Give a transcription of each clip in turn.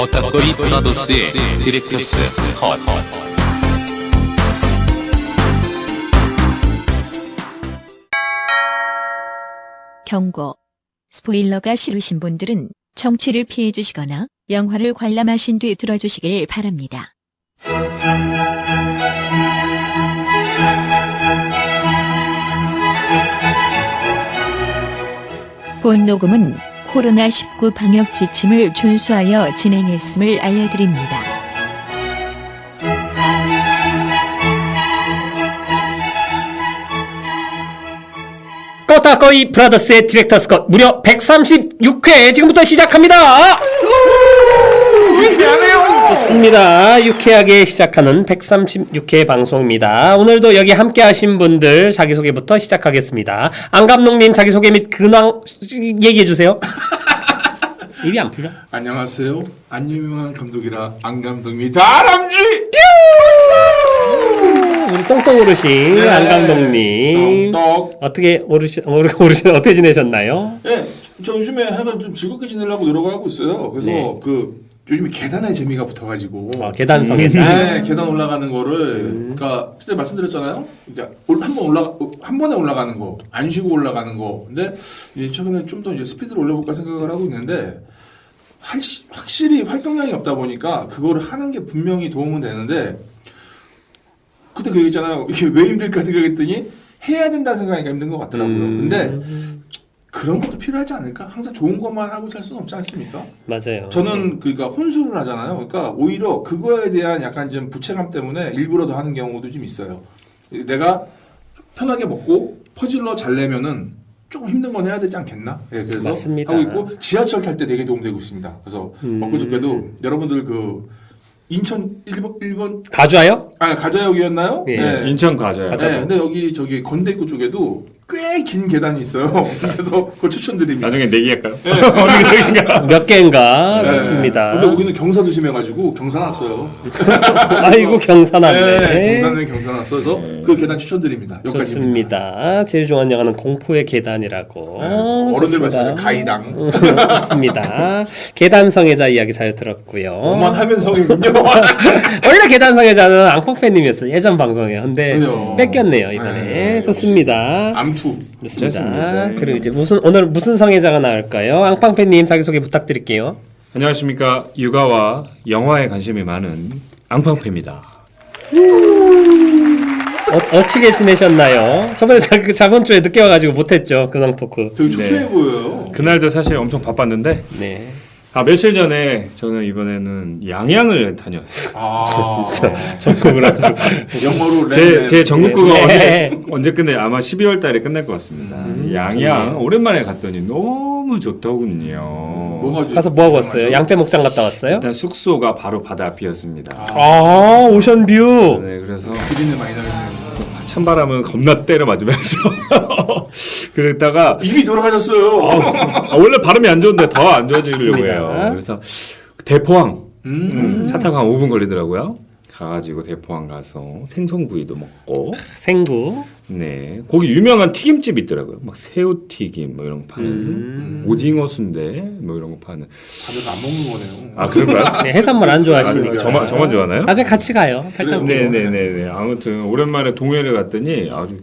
어따거이 브라더스의 디렉터스 컷. 경고. 스포일러가 싫으신 분들은 청취를 피해 주시거나 영화를 관람하신 뒤 들어주시길 바랍니다. 본 녹음은 코로나19 방역 지침을 준수하여 진행했음을 알려드립니다. 꼬타꼬이 브라더스의 디렉터스 컷 무려 136회 지금부터 시작합니다. 유쾌하네요. 좋습니다. 유쾌하게 시작하는 136회 방송입니다. 오늘도 여기 함께 하신 분들 자기소개부터 시작하겠습니다. 안 감독님 자기소개 및 근황 얘기해 주세요. 입이 안 풀려? 안녕하세요. 안 유명한 감독이라 안 감독입니다. 다람쥐. 우리 똥똥 어르신 네. 안 감독님 떡. 어떻게 어르신 어떻게 지내셨나요? 네, 저 요즘에 하여간 좀 즐겁게 지내려고 노력하고 있어요. 그래서 네. 요즘에 계단에 재미가 붙어가지고. 계단 성애자. 네, 계단 올라가는 거를 그러니까 그때 말씀드렸잖아요. 그러니까 한 번에 올라가는 거, 안 쉬고 올라가는 거. 근데 이제 최근에 좀 더 이제 스피드를 올려볼까 생각을 하고 있는데 확실히 활동량이 없다 보니까 그거를 하는 게 분명히 도움은 되는데. 그때 그 얘기했잖아요. 이게 왜 힘들까 생각했더니 해야 된다 생각하니까 힘든 것 같더라고요. 근데 그런 것도 필요하지 않을까? 항상 좋은 것만 하고 살 수는 없지 않습니까? 맞아요. 저는 그러니까 혼술을 하잖아요. 그러니까 오히려 그거에 대한 약간 좀 부채감 때문에 일부러 더 하는 경우도 좀 있어요. 내가 편하게 먹고 퍼질러 잘 내면은 조금 힘든 건 해야 되지 않겠나? 네, 그래서 맞습니다. 하고 있고 지하철 탈 때 되게 도움되고 있습니다. 그래서 엊그저께도 여러분들 인천 1번 가주아요? 가자역이었나요? 예. 네. 인천 가자요. 가자. 네, 근데 저기 건대 입구 쪽에도 꽤 긴 계단이 있어요. 그래서 그걸 추천드립니다. 나중에 내기할까요? 몇 개인가 네. 좋습니다. 근데 우리는 경사도 심해가지고 경사 났어요. 아이고 경사났네. 네, 경사는 경사 났어. 그래서 그 계단 추천드립니다. 여기까지입니다. 좋습니다. 제일 좋아하는 영화는 공포의 계단이라고. 네, 어른들 좋습니다. 말씀하신 가이당. 좋습니다. 계단 성애자 이야기 잘 들었고요. 오만하면 성이군요. 원래 계단 성애자는 앙폭팬님이었어요. 예전 방송에. 근데 그래요. 뺏겼네요 이번에. 네, 좋습니다. 암투. 좋습니다. 좋습니다. 그리고 이제 오늘 무슨 성애자가 나올까요? 앙팡팬님 자기 소개 부탁드릴게요. 안녕하십니까. 육아와 영화에 관심이 많은 앙팡패입니다. 어찌게 지내셨나요? 저번에 저번 주에 늦게 와가지고 못했죠 근황 토크. 되게 초췌해 보여요. 그날도 사실 엄청 바빴는데 네. 며칠 전에 저는 이번에는 양양을 다녀왔어요. 아, 진짜 전국을 아주 영어로 제 전국구가 네. 언제 끝내? 아마 12월 달에 끝날 것 같습니다. 양양 오랜만에 갔더니 너무 좋더군요. 가서 뭐 하고 왔어요? 양떼 목장 갔다 왔어요? 일단 숙소가 바로 바다 앞이었습니다. 아 오션뷰. 네, 그래서 기린내 많이 나겠네요. 찬바람은 겁나 때려 맞으면서 그랬다가 이미 돌아가셨어요. 원래 발음이 안 좋은데 더 안 좋아지려고 맞습니다. 해요. 그래서 대포항 차 타고 한 5분 걸리더라고요. 가가지고 대포항 가서 생선구이도 먹고 생구. 네 거기 유명한 튀김집 있더라고요. 막 새우튀김 뭐 이런 거 파는 오징어 순대 뭐 이런 거 파는. 다들 안 먹는 거네요. 아 그런가요? 네, 해산물 안 좋아하시니까. 저만 좋아하나요? 나중에 같이 가요. 팔짱. 그래요. 네네네네. 아무튼 오랜만에 동해를 갔더니 아주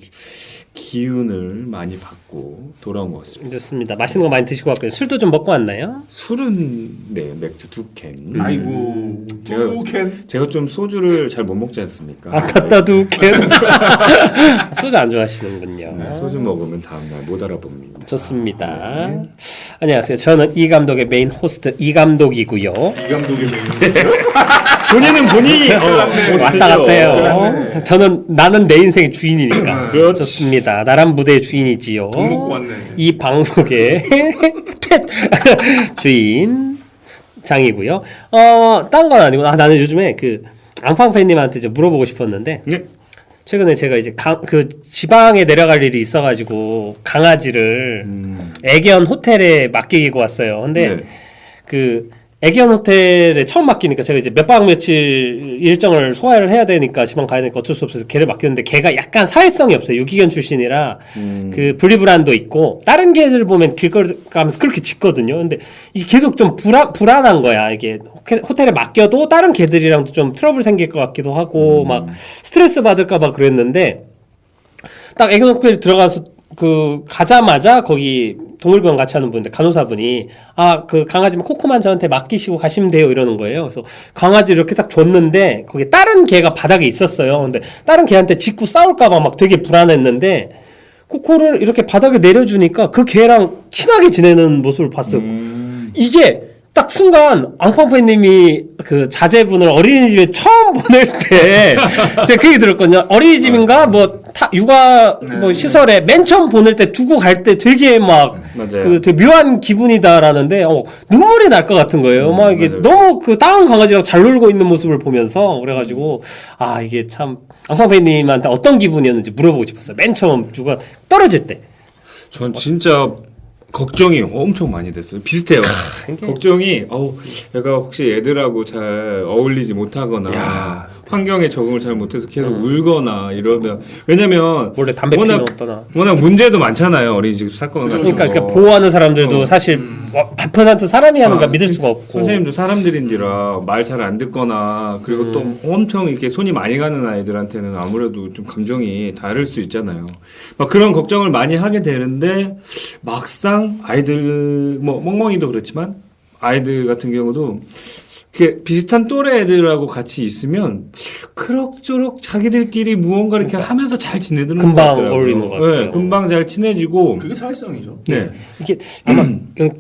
기운을 많이 받고 돌아온 것 같습니다. 좋습니다. 맛있는 거 많이 드시고 왔고요. 술도 좀 먹고 왔나요? 술은 네 맥주 2캔. 아이고, 캔. 제가 좀 소주를 잘 못 먹지 않습니까? 아따따두 캔. 소주 안 좋아하시는군요. 네, 소주 먹으면 다음날 못 알아봅니다. 좋습니다. 안녕하세요. 저는 이 감독의 메인 호스트 이 감독이고요. 이 감독의 메인. 본인은 본인이 왔다 갔다 해요. 저는 나는 내 인생의 주인이니까. 그렇지. 좋습니다. 나란 무대의 주인이지요. 돈 먹고 왔네. 이 방송의 주인 장이고요. 딴 건 아니고 나는 요즘에 그 앙팡팬님한테 이제 물어보고 싶었는데 네. 최근에 제가 이제 그 지방에 내려갈 일이 있어가지고 강아지를 애견 호텔에 맡기고 왔어요. 근데 네. 그 애견 호텔에 처음 맡기니까 제가 이제 몇 박 며칠 일정을 소화를 해야 되니까 지방 가야 되니까 어쩔 수 없어서 걔를 맡겼는데 걔가 약간 사회성이 없어요. 유기견 출신이라 그 분리불안도 있고 다른 개들 보면 길거리 가면서 그렇게 짖거든요. 근데 이게 계속 좀 불안한 거야. 이게 호텔에 맡겨도 다른 개들이랑도 좀 트러블 생길 것 같기도 하고 막 스트레스 받을까 봐 그랬는데 딱 애견 호텔에 들어가서 그 가자마자 거기 동물병원 같이 하는 분인데 간호사분이 그 강아지만 코코만 저한테 맡기시고 가시면 돼요 이러는 거예요. 그래서 강아지를 이렇게 딱 줬는데 거기 다른 개가 바닥에 있었어요. 근데 다른 개한테 짖고 싸울까봐 막 되게 불안했는데 코코를 이렇게 바닥에 내려주니까 그 개랑 친하게 지내는 모습을 봤어요. 이게 딱 순간 앙팡팡님이 그 자제분을 어린이집에 처음 보낼 때 제가 그 얘기 들었거든요. 어린이집인가 뭐 육아 뭐 시설에 맨 처음 보낼 때 두고 갈 때 되게 막 그 되게 묘한 기분이다라는데 눈물이 날 것 같은 거예요. 막 이게 맞아요. 너무 그 다운 강아지랑 잘 놀고 있는 모습을 보면서 그래가지고 이게 참 앙팡팡님한테 어떤 기분이었는지 물어보고 싶었어요. 맨 처음 육아 떨어질 때. 전 진짜 걱정이 엄청 많이 됐어요. 비슷해요. 걱정이 얘가 혹시 애들하고 잘 어울리지 못하거나 환경에 적응을 잘 못해서 계속 울거나 이러면 왜냐면 원래 담배 피는 어떠나 워낙 문제도 많잖아요. 어린이집 사건 같은 거. 그러니까 보호하는 사람들도 사실 100% 사람이 하는가 믿을 수가 없고 선생님도 사람들인지라 말 잘 안 듣거나 그리고 또 엄청 이렇게 손이 많이 가는 아이들한테는 아무래도 좀 감정이 다를 수 있잖아요. 막 그런 걱정을 많이 하게 되는데 막상 아이들 뭐 멍멍이도 그렇지만 아이들 같은 경우도 이렇게 비슷한 또래 애들하고 같이 있으면 그럭저럭 자기들끼리 무언가 이렇게 하면서 잘 지내드는 것 금방 같더라고요. 어울리는 것 같아요. 네, 금방 잘 친해지고 그게 사회성이죠. 네. 이게 아마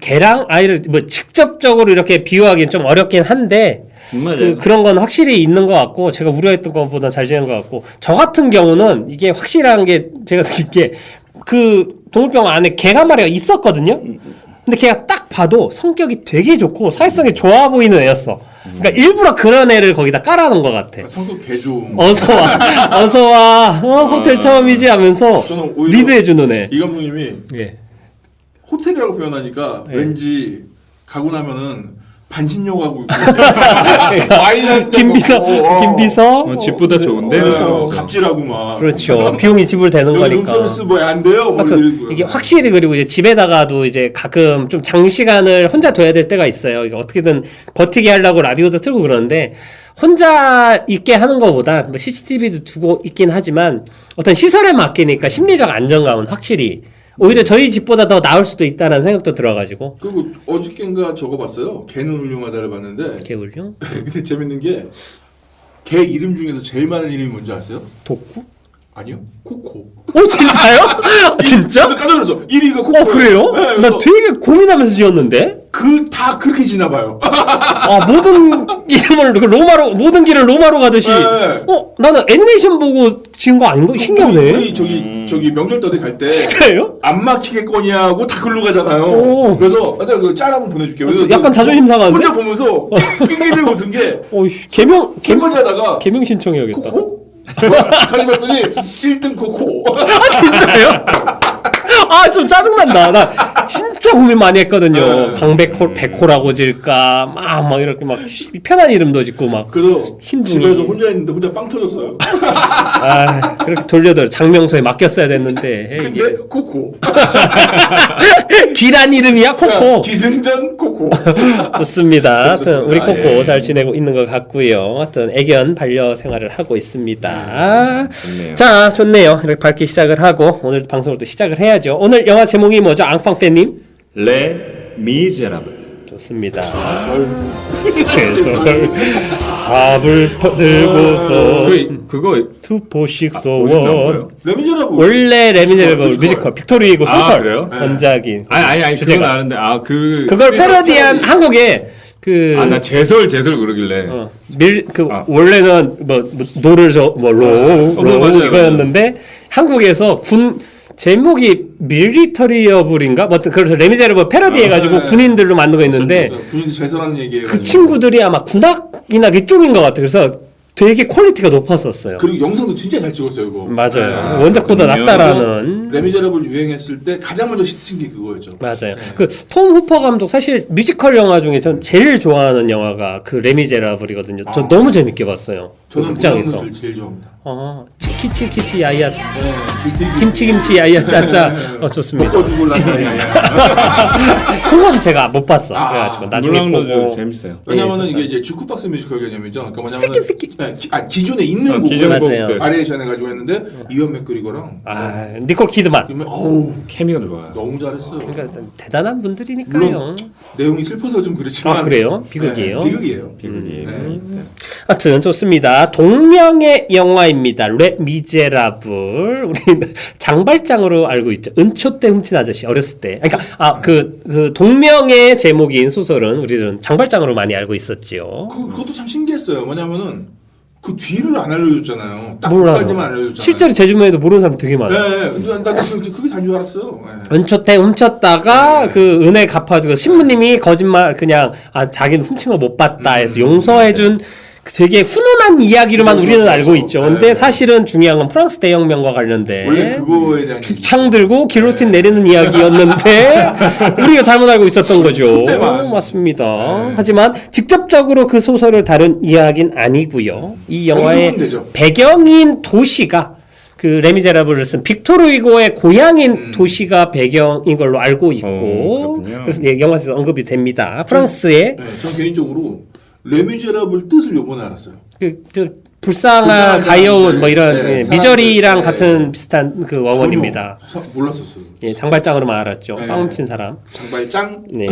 개랑 아이를 뭐 직접적으로 이렇게 비유하기는 좀 어렵긴 한데 맞아요. 그런 건 확실히 있는 것 같고 제가 우려했던 것보다 잘 지내는 것 같고 저 같은 경우는 이게 확실한 게 제가 느낀 게 그 동물병원 안에 개가 한 마리가 있었거든요. 근데 걔가 딱 봐도 성격이 되게 좋고 사회성이 좋아 보이는 애였어. 그러니까 일부러 그런 애를 거기다 깔아놓은 것 같아. 성격 개 좋은. 어서 와, 어서 와. 호텔 처음이지 하면서 저는 오히려 리드해주는 애. 이 감독님이 예. 호텔이라고 표현하니까 네. 왠지 가고 나면은 반신욕하고 와인 김비서. 집보다 좋은데? 갑질하고 막. 그렇죠. 비용이 지불되는 여기 거니까. 룸서비스 뭐 안 돼요? 뭐 하여튼 이러고. 이게 확실히 그리고 이제 집에다가도 이제 가끔 좀 장시간을 혼자 둬야 될 때가 있어요. 이게 어떻게든 버티게 하려고 라디오도 틀고 그러는데 혼자 있게 하는 것보다 뭐 CCTV도 두고 있긴 하지만 어떤 시설에 맡기니까 심리적 안정감은 확실히 오히려 저희 집보다 더 나을 수도 있다는 생각도 들어가지고. 그리고 어저께인가 저거 봤어요. 개는 훌륭하다를 봤는데 개울용? 근데 재밌는 게 개 이름 중에서 제일 많은 이름이 뭔지 아세요? 독구? 아니요. 코코. 진짜요? 진짜? 깜짝 놀랐어. 1위가 코코. 그래요? 네, 나 되게 고민하면서 지었는데? 다 그렇게 지나 봐요. 모든 이름을 로마로, 모든 길을 로마로 가듯이. 네. 나는 애니메이션 보고 지은 거 아닌가? 신기하네. 우리 저기 명절 떠들 갈 때. 진짜요? 안 막히겠거냐고 다 글로 가잖아요. 오. 그래서 내가 그 짤 한번 보내줄게요. 그래서 약간 자존심 상한데? 혼자 보면서 낑낑대고 웃은 게 설거지하다가 개명 신청해야겠다. 코코? 다시 봤더니 1등 코코. 진짜요? 좀 짜증난다. 나 진짜 고민 많이 했거든요. 강백호라고 질까? 막 이렇게 막 편한 이름도 짓고 막. 그래서 흰둥이. 집에서 혼자 있는데 혼자 빵 터졌어요. 그렇게 돌려도 장명소에 맡겼어야 됐는데. 근데 코코. 기란 이름이야, 코코. 기승전 코코. 좋습니다. 하여튼 우리 코코 예. 잘 지내고 있는 것 같고요. 하여튼 애견 반려 생활을 하고 있습니다. 좋네요. 자, 좋네요. 이렇게 밝게 시작을 하고 오늘 방송을 또 시작을 해야죠. 오늘 영화 제목이 뭐죠? 앙팡팬님? 레 미제라블. 좋습니다. 제설 삽을 들고서 그거 투포식 어디서 나온 소원. 거예요? 레미제라블. 원래 레미제라블 뮤지컬 빅토리이고 소설 그래요? 원작인. 아니 주제가. 그건 아는데 그걸 패러디한 한국에 나 제설 그러길래 원래는 노를 맞아요. 이거였는데 한국에서 제목이 밀리터리어블인가? 그래서 레미제라블 패러디해가지고 네. 군인들로 만든 거 있는데 군인 제설한 얘기예요. 그 친구들이 아마 군악이나 그쪽인 것 같아. 그래서 되게 퀄리티가 높았었어요. 그리고 영상도 진짜 잘 찍었어요, 이거. 맞아요. 네. 원작보다 그렇군요. 낫다라는. 레미제라블 유행했을 때 가장 먼저 시킨 게 그거였죠. 맞아요. 네. 그 톰 후퍼 감독 사실 뮤지컬 영화 중에 전 제일 좋아하는 영화가 그 레미제라블이거든요. 저 아. 너무 재밌게 봤어요. 저는 극장에서. 문학을 제일 좋아합니다. 키치 야야 네. 김치 야야 짜짜 좋습니다. 먹고 죽을라니. 그건 제가 못 봤어. 아, 그래가지고 나중에 물랑로즈 보고. 재밌어요. 왜냐면은 예, 이게 이제 주크박스 뮤지컬 개념이죠. 그러니까 뭐냐면은 피키. 네, 기존에 있는 곡을 기존 맞아요. 곡들 바리에이션 해가지고 했는데 이언 맥그리거랑 니콜 키드만. 그러면 어우 케미가 좋아요. 너무 잘했어요. 그러니까 대단한 분들이니까요. 물론 내용이 슬퍼서 좀 그렇지만 아 그래요? 비극이에요. 네, 비극이에요. 비극이에요. 네. 하여튼 좋습니다. 동명의 영화입니다. 레 미제라블. 우리 장발장으로 알고 있죠. 은초 때 훔친 아저씨 어렸을 때. 그러니까 그 동명의 제목인 소설은 우리는 장발장으로 많이 알고 있었지요. 그것도 참 신기했어요. 뭐냐면은 그 뒤를 안 알려줬잖아요. 딱 몰라요. 끝까지만 알려줬잖아요. 실제로 제주도에도 모르는 사람 되게 많아요. 네, 근데 나도 그게 다인 줄 알았어요. 네. 은초 때 훔쳤다가 네. 그 은혜 갚아주고 신부님이 거짓말 그냥 자기는 훔친 거 못 봤다 해서 용서해준 되게 훈훈한 이야기로만 그쵸, 우리는 그쵸, 알고 그쵸. 있죠. 근데 네. 사실은 중요한 건 프랑스 대혁명과 관련된 원래 그거에 대한 죽창 들고 길로틴 네. 내리는 이야기였는데 우리가 잘못 알고 있었던 거죠. 촛대만. 맞습니다. 네. 하지만 직접적으로 그 소설을 다룬 이야기는 아니고요. 이 영화의 언급은 되죠. 배경인 도시가 그 레미제라블을 쓴 빅토르 위고의 고향인 도시가 배경인 걸로 알고 있고 그렇군요. 그래서 예, 영화에서 언급이 됩니다. 프랑스의 네, 전 개인적으로 레미제라블 뜻을 요번에 알았어요. 저 불쌍한 불쌍한 가여운 사람들, 뭐 이런 네, 예, 사람들, 미저리랑 네. 같은 비슷한 그 어원입니다. 전혀 몰랐었어요. 예, 장발장으로만 알았죠. 네. 빵 훔친 사람. 장발장. 네.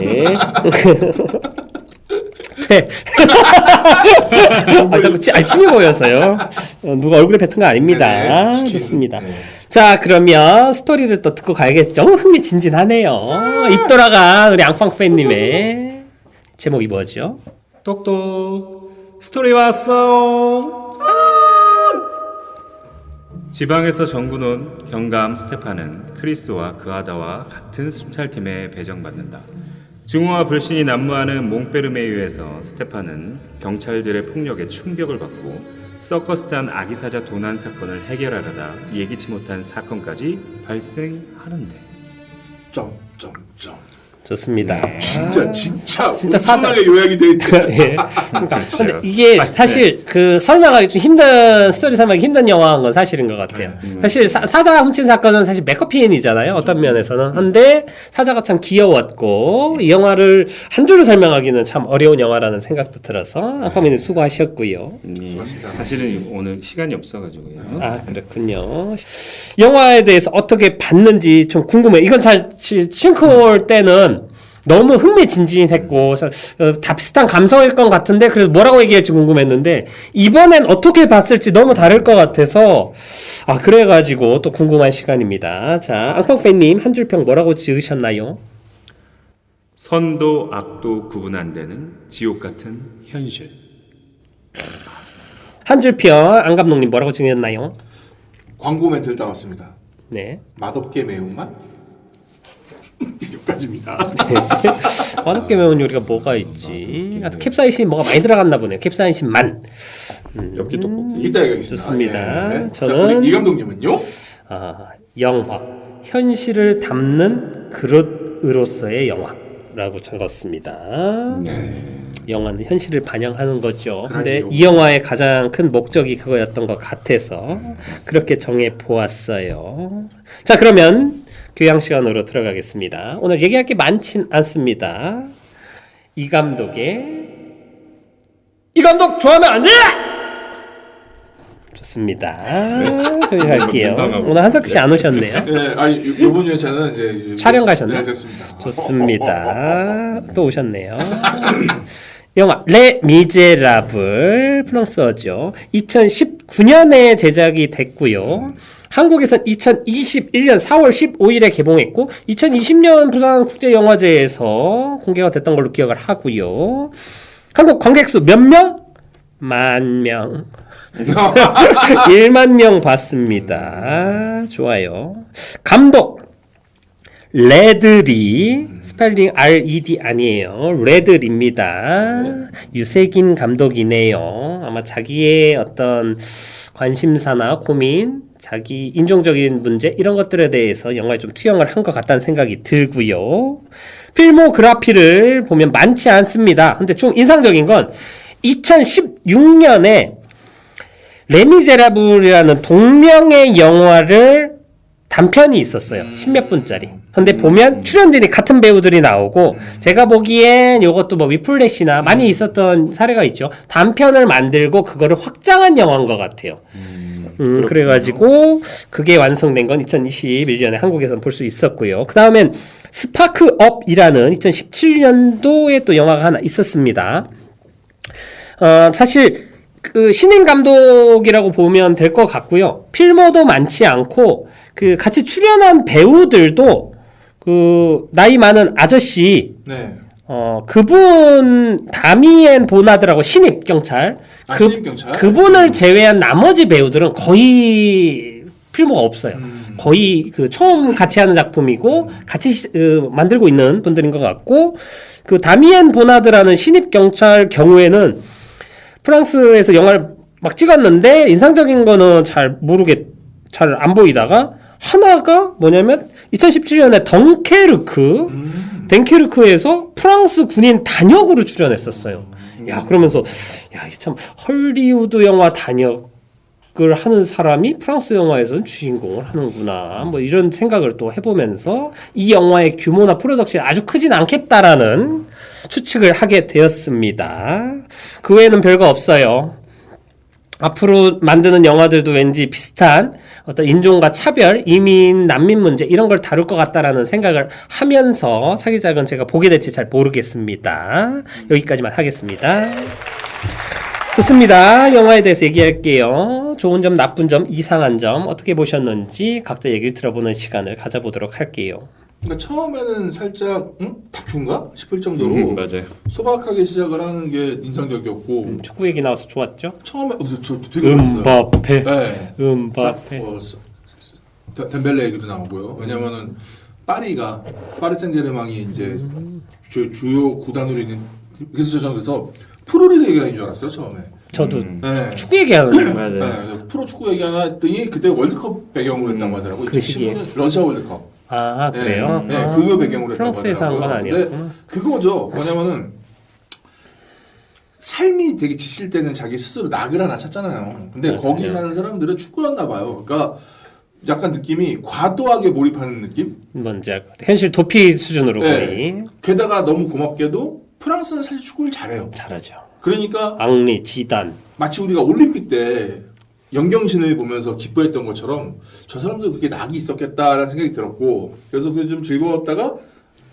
네. 자꾸 침이 보여서요. 누가 얼굴에 뱉은 거 아닙니다. 네, 치킨. 좋습니다. 네. 자, 그러면 스토리를 또 듣고 가야겠죠. 흥미진진하네요. 입 돌아간 우리 앙팡팬님의 제목이 뭐죠? 똑똑 스토리 왔어. 지방에서 정군온 경감 스테판은 크리스와 그하다와 같은 순찰팀에 배정받는다. 증오와 불신이 난무하는 몽페르메유에서 스테판은 경찰들의 폭력에 충격을 받고 서커스단 아기사자 도난 사건을 해결하려다 예기치 못한 사건까지 발생하는데 점점점. 좋습니다. 진짜 사자. 엄청나게 요약이 돼 있대. 예. 그러니까 근데 이게 사실 그 설명하기 좀 힘든 스토리 설명하기 힘든 영화인 건 사실인 것 같아요. 사실 사자 훔친 사건은 사실 맥커피인이잖아요. 어떤 면에서는. 근데 사자가 참 귀여웠고 이 영화를 한 줄로 설명하기는 참 어려운 영화라는 생각도 들어서 앙팡맨님 수고하셨고요. 사실은 오늘 시간이 없어가지고요. 아 그렇군요. 영화에 대해서 어떻게 봤는지 좀 궁금해요. 이건 잘 싱크홀 때는 너무 흥미진진했고 다 비슷한 감성일 것 같은데 그래서 뭐라고 얘기할지 궁금했는데 이번엔 어떻게 봤을지 너무 다를 것 같아서 그래가지고 또 궁금한 시간입니다. 자, 앙팡팬님 한 줄 평 뭐라고 지으셨나요? 선도 악도 구분 안 되는 지옥 같은 현실. 한 줄 평 안 감독님 뭐라고 지으셨나요? 광고 멘트를 따왔습니다. 네. 맛없게 매운맛? 여기까지입니다. 맛없게 매운 요리가 뭐가 있지? 캡사이신 뭐가 많이 들어갔나 보네요. 캡사이신만. 엽기 떡볶이. 이따 얘기하겠습니다. 좋습니다. 자, 저는 우리 이 감독님은요? 영화 현실을 담는 그릇으로서의 영화라고 적었습니다. 영화는 현실을 반영하는 거죠. 근데 이 영화의 가장 큰 목적이 그거였던 것 같아서 그렇게 정해 보았어요. 자, 그러면 교양 시간으로 들어가겠습니다. 오늘 얘기할 게 많진 않습니다. 이 감독 좋아하면 안 돼! 좋습니다. 저희 갈게요. 오늘 한석규 씨 안 오셨네요. 네, 아니 이번 회차는 이제 촬영 가셨나요? 네, 됐습니다. 좋습니다. 또 오셨네요. 영화 레 미제라블 프랑스어죠. 2019년에 제작이 됐고요. 한국에선 2021년 4월 15일에 개봉했고 2020년 부산 국제영화제에서 공개가 됐던 걸로 기억을 하고요. 한국 관객수 몇 명? 10,000명. 1만 명 봤습니다. 좋아요. 감독 레들이 스펠링 RED 아니에요. 레들입니다. 유세긴 감독이네요. 아마 자기의 어떤 관심사나 고민, 자기 인종적인 문제 이런 것들에 대해서 영화에 좀 투영을 한 것 같다는 생각이 들고요. 필모그래피를 보면 많지 않습니다. 근데 좀 인상적인 건 2016년에 레미제라블이라는 동명의 영화를 단편이 있었어요. 10몇 분짜리. 근데 보면 출연진이 같은 배우들이 나오고 제가 보기엔 요것도 뭐 위플래시나 많이 있었던 사례가 있죠. 단편을 만들고 그거를 확장한 영화인 것 같아요. 그래가지고 그게 완성된 건 2021년에 한국에서는 볼 수 있었고요. 그 다음엔 스파크업이라는 2017년도에 또 영화가 하나 있었습니다. 사실 그 신인 감독이라고 보면 될 것 같고요. 필모도 많지 않고 그 같이 출연한 배우들도 그 나이 많은 아저씨 네. 그분 다미엔 보나드라고 신입 경찰 신입 경찰? 그분을 제외한 나머지 배우들은 거의 필모가 없어요. 거의 그 처음 같이 하는 작품이고 같이 만들고 있는 분들인 것 같고 그 다미엔 보나드라는 신입 경찰 경우에는 프랑스에서 영화를 막 찍었는데 인상적인 거는 잘 안 보이다가 하나가 뭐냐면 2017년에 덩케르크에서 프랑스 군인 단역으로 출연했었어요. 야, 그러면서 야, 이게 참 헐리우드 영화 단역을 하는 사람이 프랑스 영화에서는 주인공을 하는구나. 뭐 이런 생각을 또 해보면서 이 영화의 규모나 프로덕션이 아주 크진 않겠다라는 추측을 하게 되었습니다. 그 외에는 별거 없어요. 앞으로 만드는 영화들도 왠지 비슷한 어떤 인종과 차별, 이민, 난민 문제 이런 걸 다룰 것 같다라는 생각을 하면서 차기작은 제가 보게 될지 잘 모르겠습니다. 여기까지만 하겠습니다. 좋습니다. 영화에 대해서 얘기할게요. 좋은 점, 나쁜 점, 이상한 점 어떻게 보셨는지 각자 얘기를 들어보는 시간을 가져보도록 할게요. 그러니까 처음에는 살짝 다큐인가 싶을 정도로 맞아요. 소박하게 시작을 하는 게 인상적이었고 축구 얘기 나와서 좋았죠? 처음에 저 되게 좋았어요. 음바페. 네. 음바페. 덴벨레 얘기도 나오고요. 왜냐면은 파리 생제르맹이 이제 주요 구단으로 있는 그래서 프로리그 얘기하는 줄 알았어요 처음에. 저도 네. 축구 얘기하는 줄 맞아요. 네, 그래서 프로 축구 얘기하나 했더니 그때 월드컵 배경으로 했다고 하더라고요. 그 시기에. 2015년 러시아 월드컵. 아, 그래요? 네, 그거 배경으로 했다고 프랑스에서 한 건 하더라고요. 아니었구나. 근데 그거죠. 뭐냐면은 삶이 되게 지칠 때는 자기 스스로 낙을 하나 찾잖아요. 근데 맞아요. 거기 사는 사람들은 축구였나 봐요. 그러니까 약간 느낌이 과도하게 몰입하는 느낌? 뭔지 알 것 같아요. 현실 도피 수준으로 네. 거의 게다가 너무 고맙게도 프랑스는 사실 축구를 잘해요. 잘하죠. 그러니까 앙리, 지단. 마치 우리가 올림픽 때 영경신을 보면서 기뻐했던 것처럼 저 사람도 그렇게 낙이 있었겠다라는 생각이 들었고 그래서 그게 좀 즐거웠다가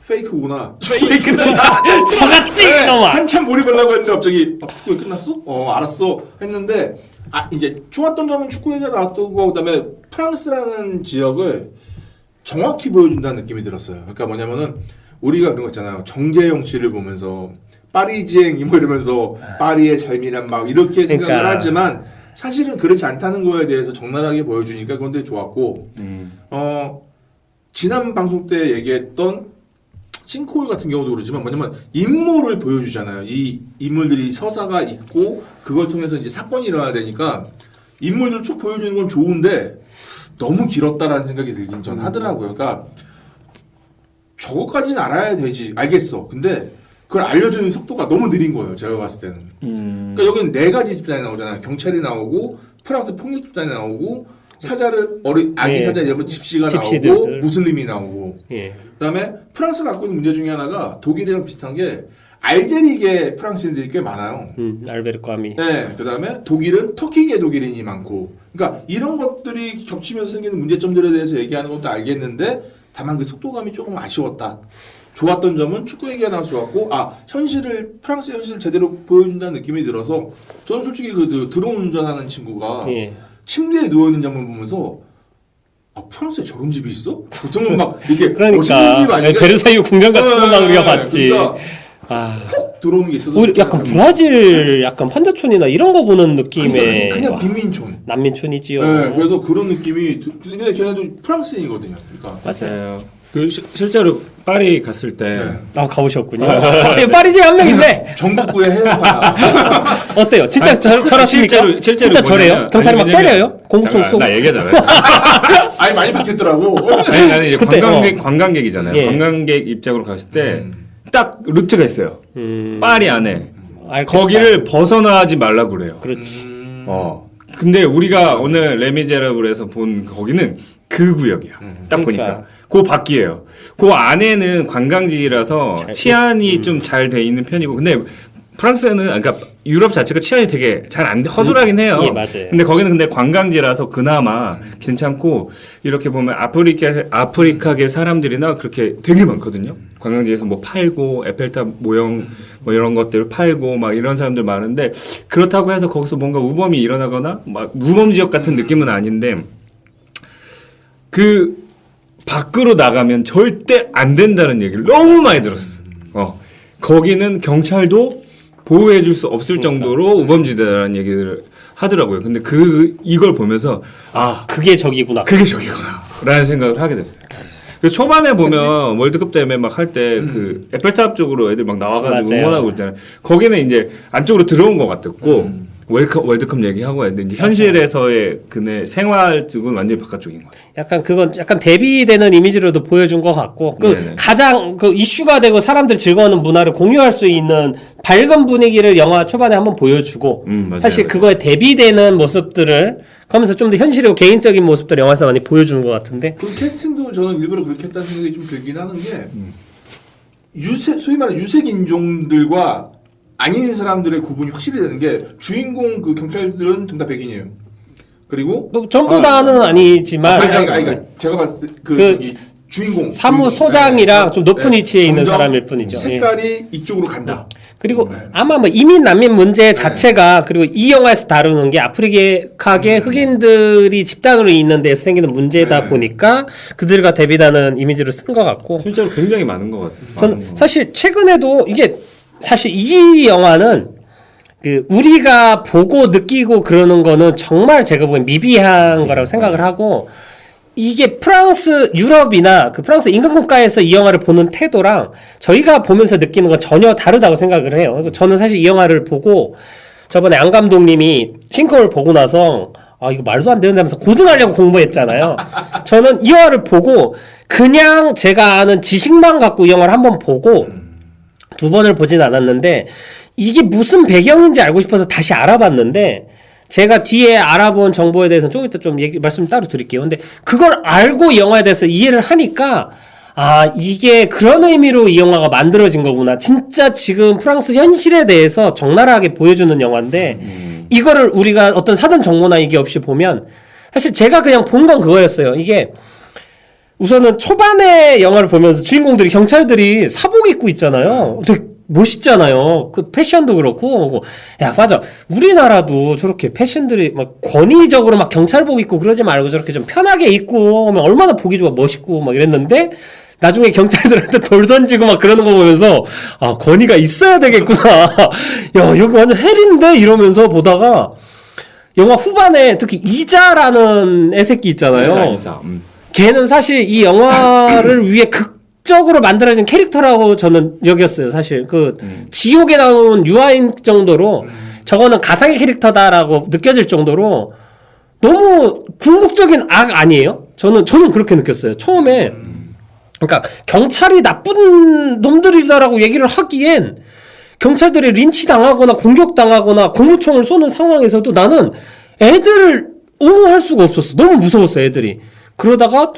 페이크구나. 서갔지 이놈아. 한참 몰입하려고 했는데 갑자기 축구가 끝났어? 알았어 했는데 이제 좋았던 점은 축구 얘기가 나왔던 거 그다음에 프랑스라는 지역을 정확히 보여준다는 느낌이 들었어요. 그러니까 뭐냐면은 우리가 그런 거 있잖아요. 정재영 씨를 보면서 파리지앵 뭐 이러면서 파리의 삶이란 막 이렇게 생각을 그러니까. 하지만 사실은 그렇지 않다는 거에 대해서 적나라하게 보여주니까 그건 되게 좋았고 지난 방송 때 얘기했던 싱크홀 같은 경우도 그러지만 뭐냐면 인물을 보여주잖아요. 이 인물들이 서사가 있고 그걸 통해서 이제 사건이 일어나야 되니까 인물들을 쭉 보여주는 건 좋은데 너무 길었다라는 생각이 들긴 전 하더라고요. 그러니까 저것까지는 알아야 되지 알겠어. 근데 그걸 알려주는 속도가 너무 느린 거예요. 제가 봤을 때는. 그러니까 여기는 4가지 집단이 나오잖아요. 경찰이 나오고 프랑스 폭력 집단이 나오고 아기 사자 이런 집시가 집시들. 나오고 무슬림이 나오고 예. 그다음에 프랑스가 갖고 있는 문제 중에 하나가 독일이랑 비슷한 게 알제리계 프랑스인들이 꽤 많아요. 알베르 꽈미. 네, 그다음에 독일은 터키계 독일인이 많고, 그러니까 이런 것들이 겹치면서 생기는 문제점들에 대해서 얘기하는 것도 알겠는데, 다만 그 속도감이 조금 아쉬웠다. 좋았던 점은 축구 얘기가 나와서 좋았고, 프랑스 현실을 제대로 보여준다는 느낌이 들어서, 저는 솔직히 그 드론 운전하는 친구가 침대에 누워 있는 장면 보면서. 프랑스에 저런 집이 있어? 보통은 막 이렇게 멋있는 집 그러니까 아닌가? 베르사유 궁전 같은 것만 우리가 봤지. 그러니까 훅 들어오는 게 있어서 오히려 약간 브라질 약간 판자촌이나 이런 거 보는 느낌의 그냥 와, 빈민촌. 난민촌이지요. 네, 그래서 그런 느낌이 근데 걔네도 프랑스인이거든요. 그러니까 맞아요. 그 실제로 파리 갔을 때 아 가보셨군요. 파리지 한 명인데 전국구의 해외파야. 어때요? 진짜 저렇습니까? 실제로 진짜 저래요? 경찰이 막 때려요? 공구총 쏘고? 나 얘기하잖아요. 아니 많이 바뀌었더라고. 아니, 나는 이제 그때, 관광객이잖아요. 예. 관광객 입장으로 갔을 때 딱 루트가 있어요. 파리 안에 알겠다. 거기를 벗어나지 말라고 그래요. 그렇지. 근데 우리가 오늘 레미제라블에서 본 거기는 그 구역이야. 딱 보니까. 그러니까. 그 밖이에요. 그 안에는 관광지라서 치안이 좀 잘 돼 있는 편이고. 근데 프랑스는 그러니까 유럽 자체가 치안이 되게 잘 안 돼. 허술하긴 해요. 예, 맞아요. 근데 거기는 근데 관광지라서 그나마 괜찮고 이렇게 보면 아프리카계 사람들이나 그렇게 되게 많거든요. 관광지에서 뭐 팔고 에펠탑 모형 뭐 이런 것들 팔고 막 이런 사람들 많은데 그렇다고 해서 거기서 뭔가 우범이 일어나거나 막 우범 지역 같은 느낌은 아닌데 그 밖으로 나가면 절대 안 된다는 얘기를 너무 많이 들었어. 거기는 경찰도 보호해 줄 수 없을 정도로 우범지대라는 얘기를 하더라고요. 근데 이걸 보면서 아, 그게 적이구나. 그게 저기구나. 라는 생각을 하게 됐어요. 그 초반에 보면 월드컵 때문에 막 할 때 그 에펠탑 쪽으로 애들 막 나와가지고 맞아요. 응원하고 있잖아요. 거기는 이제 안쪽으로 들어온 것 같았고 월드컵 얘기하고 했는데 이제 현실에서의 그네 생활은 완전히 바깥쪽인 거예요. 약간 그건 약간 대비되는 이미지로도 보여준 것 같고 그 네네. 가장 그 이슈가 되고 사람들 즐거워하는 문화를 공유할 수 있는 밝은 분위기를 영화 초반에 한번 보여주고 맞아요, 사실 맞아요. 그거에 대비되는 모습들을 하면서 좀 더 현실이고 개인적인 모습들을 영화에서 많이 보여주는 것 같은데 그 캐스팅도 저는 일부러 그렇게 했다는 생각이 좀 들긴 하는 게 소위 말하는 유색 인종들과 아닌 사람들의 구분이 확실히 되는 게 주인공 그 경찰들은 전부 다 백인이에요. 그리고 뭐 전부 다는 아니지만 아니, 제가 봤을 때 그 저기 주인공 사무소장이랑 좀 높은 위치에 있는 점점 사람일 뿐이죠. 색깔이 이쪽으로 간다. 그리고 아마 뭐 이민 난민 문제 자체가 그리고 이 영화에서 다루는 게 아프리카계 흑인들이 집단으로 있는 데서 생기는 문제다 보니까 그들과 대비하는 이미지를 쓴 것 같고 실제로 굉장히 많은 것 같아요. 저는 사실 최근에도 이게 사실 이 영화는 그 우리가 보고 느끼고 그러는 거는 정말 제가 보기엔 미비한 거라고 생각을 하고 이게 프랑스 유럽이나 그 프랑스 인근국가에서 이 영화를 보는 태도랑 저희가 보면서 느끼는 건 전혀 다르다고 생각을 해요. 그리고 저는 사실 이 영화를 보고 저번에 안 감독님이 싱크홀 보고 나서 아 이거 말도 안 되는데 하면서 고증하려고 공부했잖아요. 저는 이 영화를 보고 그냥 제가 아는 지식만 갖고 이 영화를 한번 보고 두 번을 보진 않았는데 이게 무슨 배경인지 알고 싶어서 다시 알아봤는데 제가 뒤에 알아본 정보에 대해서는 좀 이따 좀 말씀 따로 드릴게요. 근데 그걸 알고 이 영화에 대해서 이해를 하니까 아 이게 그런 의미로 이 영화가 만들어진 거구나. 진짜 지금 프랑스 현실에 대해서 적나라하게 보여주는 영화인데 이거를 우리가 어떤 사전 정보나 이게 없이 보면 사실 제가 그냥 본 건 그거였어요. 이게 우선은 초반에 영화를 보면서 주인공들이 경찰들이 사복 입고 있잖아요. 되게 멋있잖아요. 그 패션도 그렇고. 야, 맞아. 우리나라도 저렇게 패션들이 막 권위적으로 막 경찰복 입고 그러지 말고 저렇게 좀 편하게 입고 하면 얼마나 보기 좋아 멋있고 막 이랬는데 나중에 경찰들한테 돌 던지고 막 그러는 거 보면서 아, 권위가 있어야 되겠구나. 야, 여기 완전 헬인데 이러면서 보다가 영화 후반에 특히 이자라는 애새끼 있잖아요. 이사. 걔는 사실 이 영화를 위해 극적으로 만들어진 캐릭터라고 저는 여겼어요. 사실 그 지옥에 나온 유아인 정도로 저거는 가상의 캐릭터다라고 느껴질 정도로 너무 궁극적인 악 아니에요? 저는 그렇게 느꼈어요. 처음에 그러니까 경찰이 나쁜 놈들이다라고 얘기를 하기엔 경찰들이 린치 당하거나 공격당하거나 공무총을 쏘는 상황에서도 나는 애들을 옹호할 수가 없었어. 너무 무서웠어, 애들이. 그러다가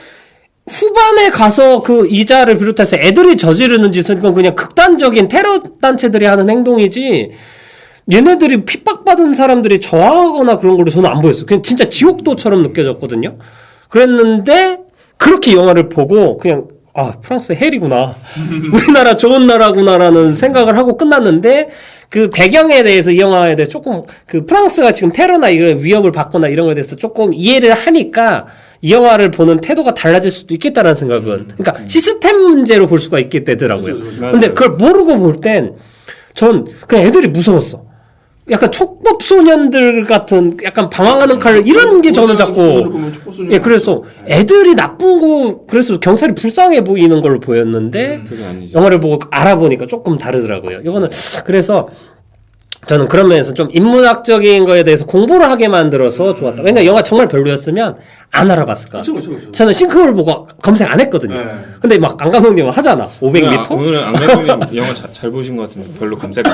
후반에 가서 그 이자를 비롯해서 애들이 저지르는 짓은 그건 그냥 극단적인 테러 단체들이 하는 행동이지 얘네들이 핍박받은 사람들이 저항하거나 그런 걸로 저는 안 보였어요. 그냥 진짜 지옥도처럼 느껴졌거든요. 그랬는데 그렇게 영화를 보고 그냥 아 프랑스 헬이구나. 우리나라 좋은 나라구나라는 생각을 하고 끝났는데 그 배경에 대해서 이 영화에 대해서 조금 그 프랑스가 지금 테러나 이런 위협을 받거나 이런 거에 대해서 조금 이해를 하니까 이 영화를 보는 태도가 달라질 수도 있겠다라는 생각은 그러니까 시스템 문제로 볼 수가 있겠다더라고요. 그렇죠. 근데 그걸 모르고 볼 땐 전 그냥 애들이 무서웠어. 약간 촉법 소년들 같은 약간 방황하는 칼 이런 게 저는 자꾸 예 그래서 애들이 나쁜 거 그래서 경찰이 불쌍해 보이는 걸로 보였는데 그게 아니죠. 영화를 보고 알아보니까 조금 다르더라고요. 이거는 그래서 저는 그런 면에서 좀 인문학적인 거에 대해서 공부를 하게 만들어서 좋았다. 왜냐면 영화 정말 별로였으면 안 알아봤을까. 그렇죠. 저는 싱크홀 보고 검색 안 했거든요. 네. 근데 막 안 감독님은 하잖아. 500m? 오늘은 안 감독님 영화 잘 보신 것 같은데 별로 검색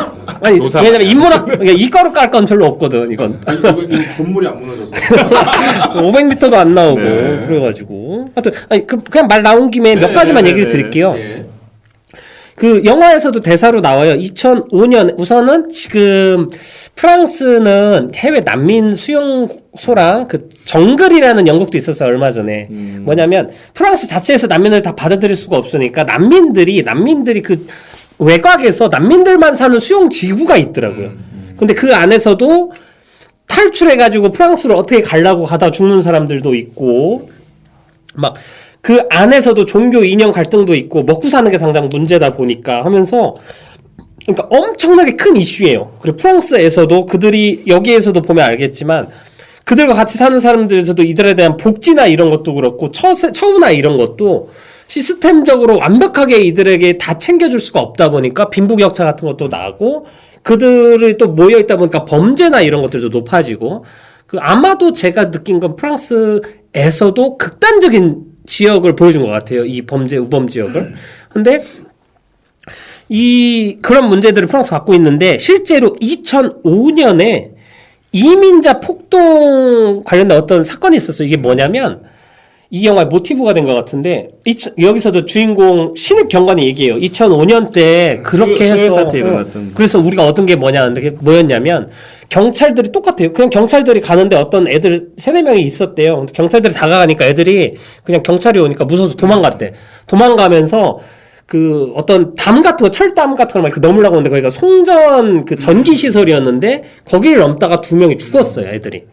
아니 왜냐면 인문학 그러니까 이과로 깔 건 별로 없거든. 이건 이거 건물이 안 무너져서 500m도 안 나오고 네. 그래가지고 하여튼 아니 그냥 말 나온 김에 몇 가지만 얘기를 드릴게요. 예. 그 영화에서도 대사로 나와요. 2005년 우선은 지금 프랑스는 해외 난민 수용소랑 그 정글이라는 연극도 있었어요 얼마 전에. 뭐냐면 프랑스 자체에서 난민을 다 받아들일 수가 없으니까 난민들이 그 외곽에서 난민들만 사는 수용 지구가 있더라고요. 근데 그 안에서도 탈출해가지고 프랑스로 어떻게 가려고 가다 죽는 사람들도 있고 막 그 안에서도 종교 이념 갈등도 있고 먹고 사는 게 당장 문제다 보니까 하면서 그러니까 엄청나게 큰 이슈예요. 그리고 프랑스에서도 그들이 여기에서도 보면 알겠지만 그들과 같이 사는 사람들에서도 이들에 대한 복지나 이런 것도 그렇고 처우나 이런 것도 시스템적으로 완벽하게 이들에게 다 챙겨줄 수가 없다 보니까 빈부격차 같은 것도 나고 그들이 또 모여 있다 보니까 범죄나 이런 것들도 높아지고 그 아마도 제가 느낀 건 프랑스에서도 극단적인 지역을 보여준 것 같아요. 이 범죄 우범 지역을. 근데 이 그런 문제들을 프랑스 갖고 있는데 실제로 2005년에 이민자 폭동 관련된 어떤 사건이 있었어요. 이게 뭐냐면 이 영화의 모티브가 된 것 같은데 여기서도 주인공 신입 경관이 얘기해요. 2005년 때 그렇게 해서 사태 일어났던. 그래서 우리가 얻은 게 뭐냐는데 뭐였냐면 경찰들이 똑같아요. 그냥 경찰들이 가는데 어떤 애들 3-4명이 있었대요. 근데 경찰들이 다가가니까 애들이 그냥 경찰이 오니까 무서워서 도망갔대. 도망가면서 그 어떤 담 같은 거 철담 같은 걸 막 이렇게 넘으려고 하는데 거기가 송전 그 전기 시설이었는데 거기를 넘다가 2명이 죽었어요. 애들이.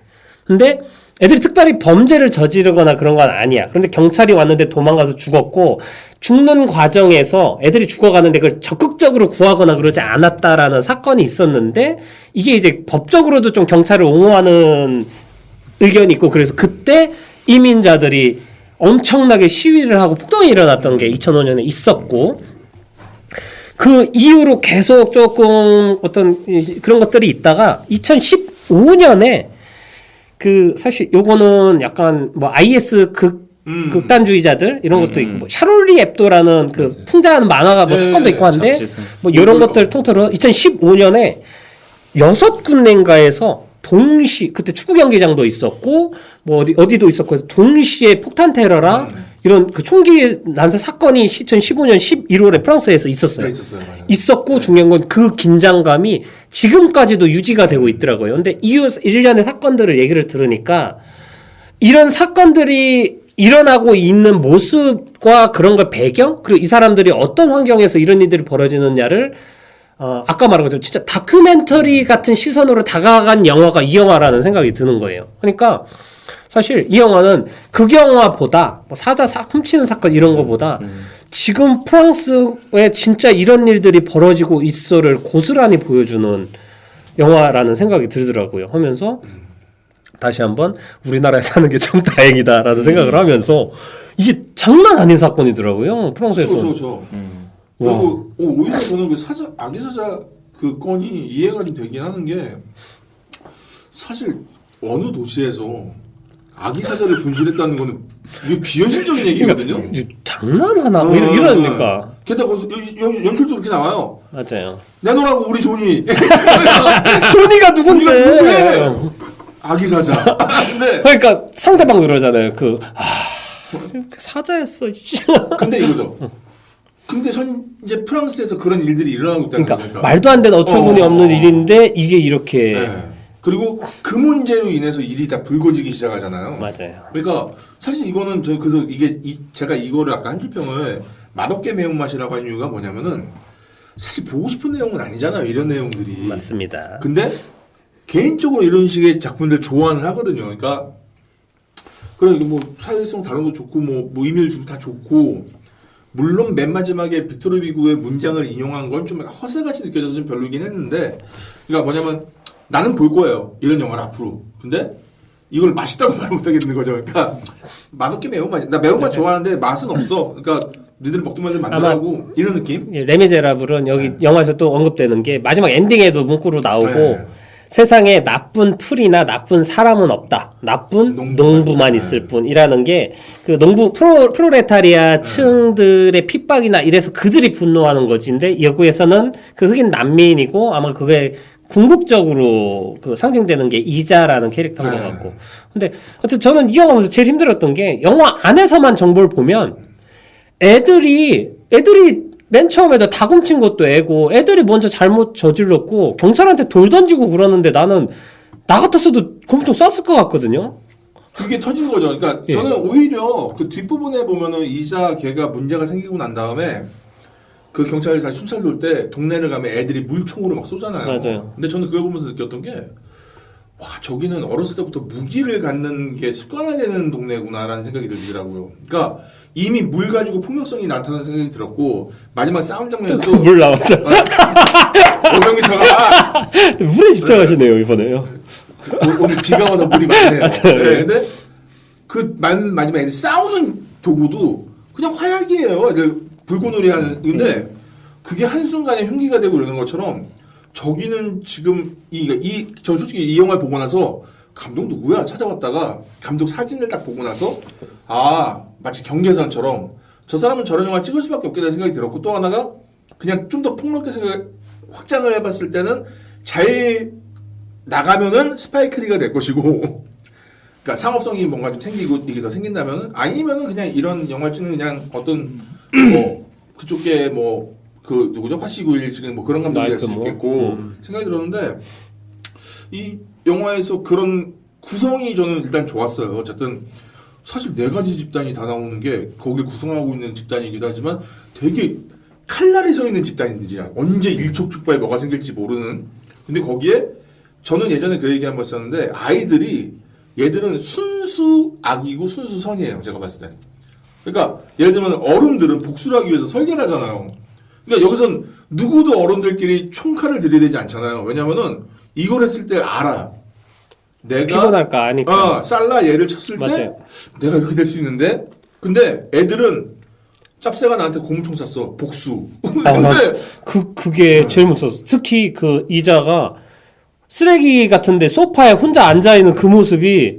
근데 애들이 특별히 범죄를 저지르거나 그런 건 아니야. 그런데 경찰이 왔는데 도망가서 죽었고 죽는 과정에서 애들이 죽어가는데 그걸 적극적으로 구하거나 그러지 않았다라는 사건이 있었는데 이게 이제 법적으로도 좀 경찰을 옹호하는 의견이 있고 그래서 그때 이민자들이 엄청나게 시위를 하고 폭동이 일어났던 게 2005년에 있었고 그 이후로 계속 조금 어떤 그런 것들이 있다가 2015년에 그 사실 요거는 약간 뭐 IS 극단주의자들 이런 것도 있고 뭐 샤롤리 앱도라는 그 풍자하는 만화가 뭐 사건도 있고 한데 뭐 이런 것들 통틀어 2015년에 6군데인가에서 동시 그때 축구 경기장도 있었고 뭐 어디도 있었고 해서 동시에 폭탄 테러랑 이런 그 총기 난사 사건이 2015년 11월에 프랑스에서 있었어요. 네, 있었어요. 맞아요. 있었고 중요한 건 그 긴장감이 지금까지도 유지가 되고 있더라고요. 근데 이후 일련의 사건들을 얘기를 들으니까 이런 사건들이 일어나고 있는 모습과 그런 걸 배경 그리고 이 사람들이 어떤 환경에서 이런 일들이 벌어지느냐를 아까 말한 것처럼 진짜 다큐멘터리 같은 시선으로 다가간 영화가 이 영화라는 생각이 드는 거예요. 그러니까 사실 이 영화는 극영화보다 뭐 사자 훔치는 사건 이런 거보다 지금 프랑스에 진짜 이런 일들이 벌어지고 있어를 고스란히 보여주는 영화라는 생각이 들더라고요. 하면서 다시 한번 우리나라에 사는 게 참 다행이다라는 생각을 하면서 이게 장난 아닌 사건이더라고요. 프랑스에서. 그렇죠. 그리고 오히려 저는 그 아기 사자 그 건이 이해가 좀 되긴 하는 게 사실 어느 도시에서 아기 사자를 분실했다는 거는 이게 비현실적인 얘기거든요. 그러니까 장난하나 뭐 이러니까. 게다가 여기 연출도 그렇게 나와요. 맞아요. 내놓으라고 우리 존이. 조니가 누군데? 아기 사자. 근데 그러니까 상대방 그러잖아요. 사자였어. 근데 이거죠. 근데 이제 프랑스에서 그런 일들이 일어나고 있다는 그러니까 말도 안 되는 어처구니 없는 일인데 이게 이렇게. 네. 그리고 그 문제로 인해서 일이 다 불거지기 시작하잖아요. 맞아요. 그러니까 사실 이거는 그래서 제가 이거를 아까 한줄평을 맛없게 매운맛이라고 한 이유가 뭐냐면은 사실 보고 싶은 내용은 아니잖아요. 이런 내용들이. 맞습니다. 근데 개인적으로 이런 식의 작품들 좋아는 하거든요. 그러니까 그래 뭐 사회성 다른 거 좋고 뭐 의미를 주고 다 좋고 물론 맨 마지막에 빅토르 비구의 문장을 인용한 건 좀 허세같이 느껴져서 좀 별로이긴 했는데 그러니까 뭐냐면 나는 볼 거예요 이런 영화를 앞으로 근데 이걸 맛있다고 말 못하겠는 거죠. 그러니까 맛없게 매운맛 나 매운맛 좋아하는데 맛은 없어. 그러니까 니들 먹던 맛을 만들라고 이런 느낌? 레미제라블은 여기 영화에서 또 언급되는 게 마지막 엔딩에도 문구로 나오고 네. 세상에 나쁜 풀이나 나쁜 사람은 없다. 나쁜 농부만 있을 뿐이라는 게 그 농부 프로레타리아 층들의 핍박이나 이래서 그들이 분노하는 것인데 여기에서는 그 흑인 난민이고 아마 그게 궁극적으로 그 상징되는 게 이자라는 캐릭터인 것 같고. 근데 하여튼 저는 이 영화 보면서 제일 힘들었던 게 영화 안에서만 정보를 보면 애들이 맨 처음에도 다 훔친 것도 애고 애들이 먼저 잘못 저질렀고 경찰한테 돌 던지고 그러는데 나는 나 같았어도 검총 쐈을 것 같거든요. 그게 터지는 거죠. 그러니까 예. 저는 오히려 그 뒷부분에 보면은 이자 걔가 문제가 생기고 난 다음에 그 경찰이 다시 순찰 돌 때 동네를 가면 애들이 물총으로 막 쏘잖아요. 맞아요. 근데 저는 그걸 보면서 느꼈던 게 와, 저기는 어렸을 때부터 무기를 갖는 게 습관화되는 동네구나라는 생각이 들더라고요. 그러니까 이미 물 가지고 폭력성이 나타나는 생각이 들었고 마지막 싸움 장면에도 물 나왔다. 오경기처가 물에 집착하시네요 이번에요. 오늘 비가 와서 물이 많네요. 맞아요. 네, 근데 그 마지막 애들 싸우는 도구도 그냥 화약이에요. 애들 불꽃놀이 하는 근데 그게 한순간에 흉기가 되고 이러는 것처럼 저기는 지금 저 솔직히 이 영화를 보고 나서 감독 누구야 찾아봤다가 감독 사진을 딱 보고 나서 아 마치 경계선처럼 저 사람은 저런 영화 찍을 수밖에 없겠다는 생각이 들었고 또 하나가 그냥 좀 더 폭넓게 확장을 해봤을 때는 잘 나가면은 스파이크리가 될 것이고 그러니까 상업성이 뭔가 좀 생기고 이게 더 생긴다면은 아니면은 그냥 이런 영화 찍는 그냥 어떤 뭐 그쪽에 뭐 그 누구죠 화시구일 지금 뭐 그런 감독이 될 수 있겠고 생각이 들었는데 이 영화에서 그런 구성이 저는 일단 좋았어요. 어쨌든 사실 네 가지 집단이 다 나오는 게 거기를 구성하고 있는 집단이기도 하지만 되게 칼날이 서 있는 집단인지 언제 일촉즉발 뭐가 생길지 모르는 근데 거기에 저는 예전에 그 얘기 한번 했었는데 아이들이 얘들은 순수 악이고 순수 선이에요. 제가 봤을 때. 그러니까 예를 들면 어른들은 복수를 하기 위해서 설계를 하잖아요. 그러니까 여기선 누구도 어른들끼리 총칼을 들이대지 않잖아요. 왜냐면은 이걸 했을 때 알아. 내가 피곤할까 아니까. 살라 얘를 쳤을 때 맞아요. 내가 이렇게 될 수 있는데 근데 애들은 짭새가 나한테 고무총 쐈어. 복수. 근데 그게 제일 무서웠어. 특히 그 이자가 쓰레기 같은데 소파에 혼자 앉아 있는 그 모습이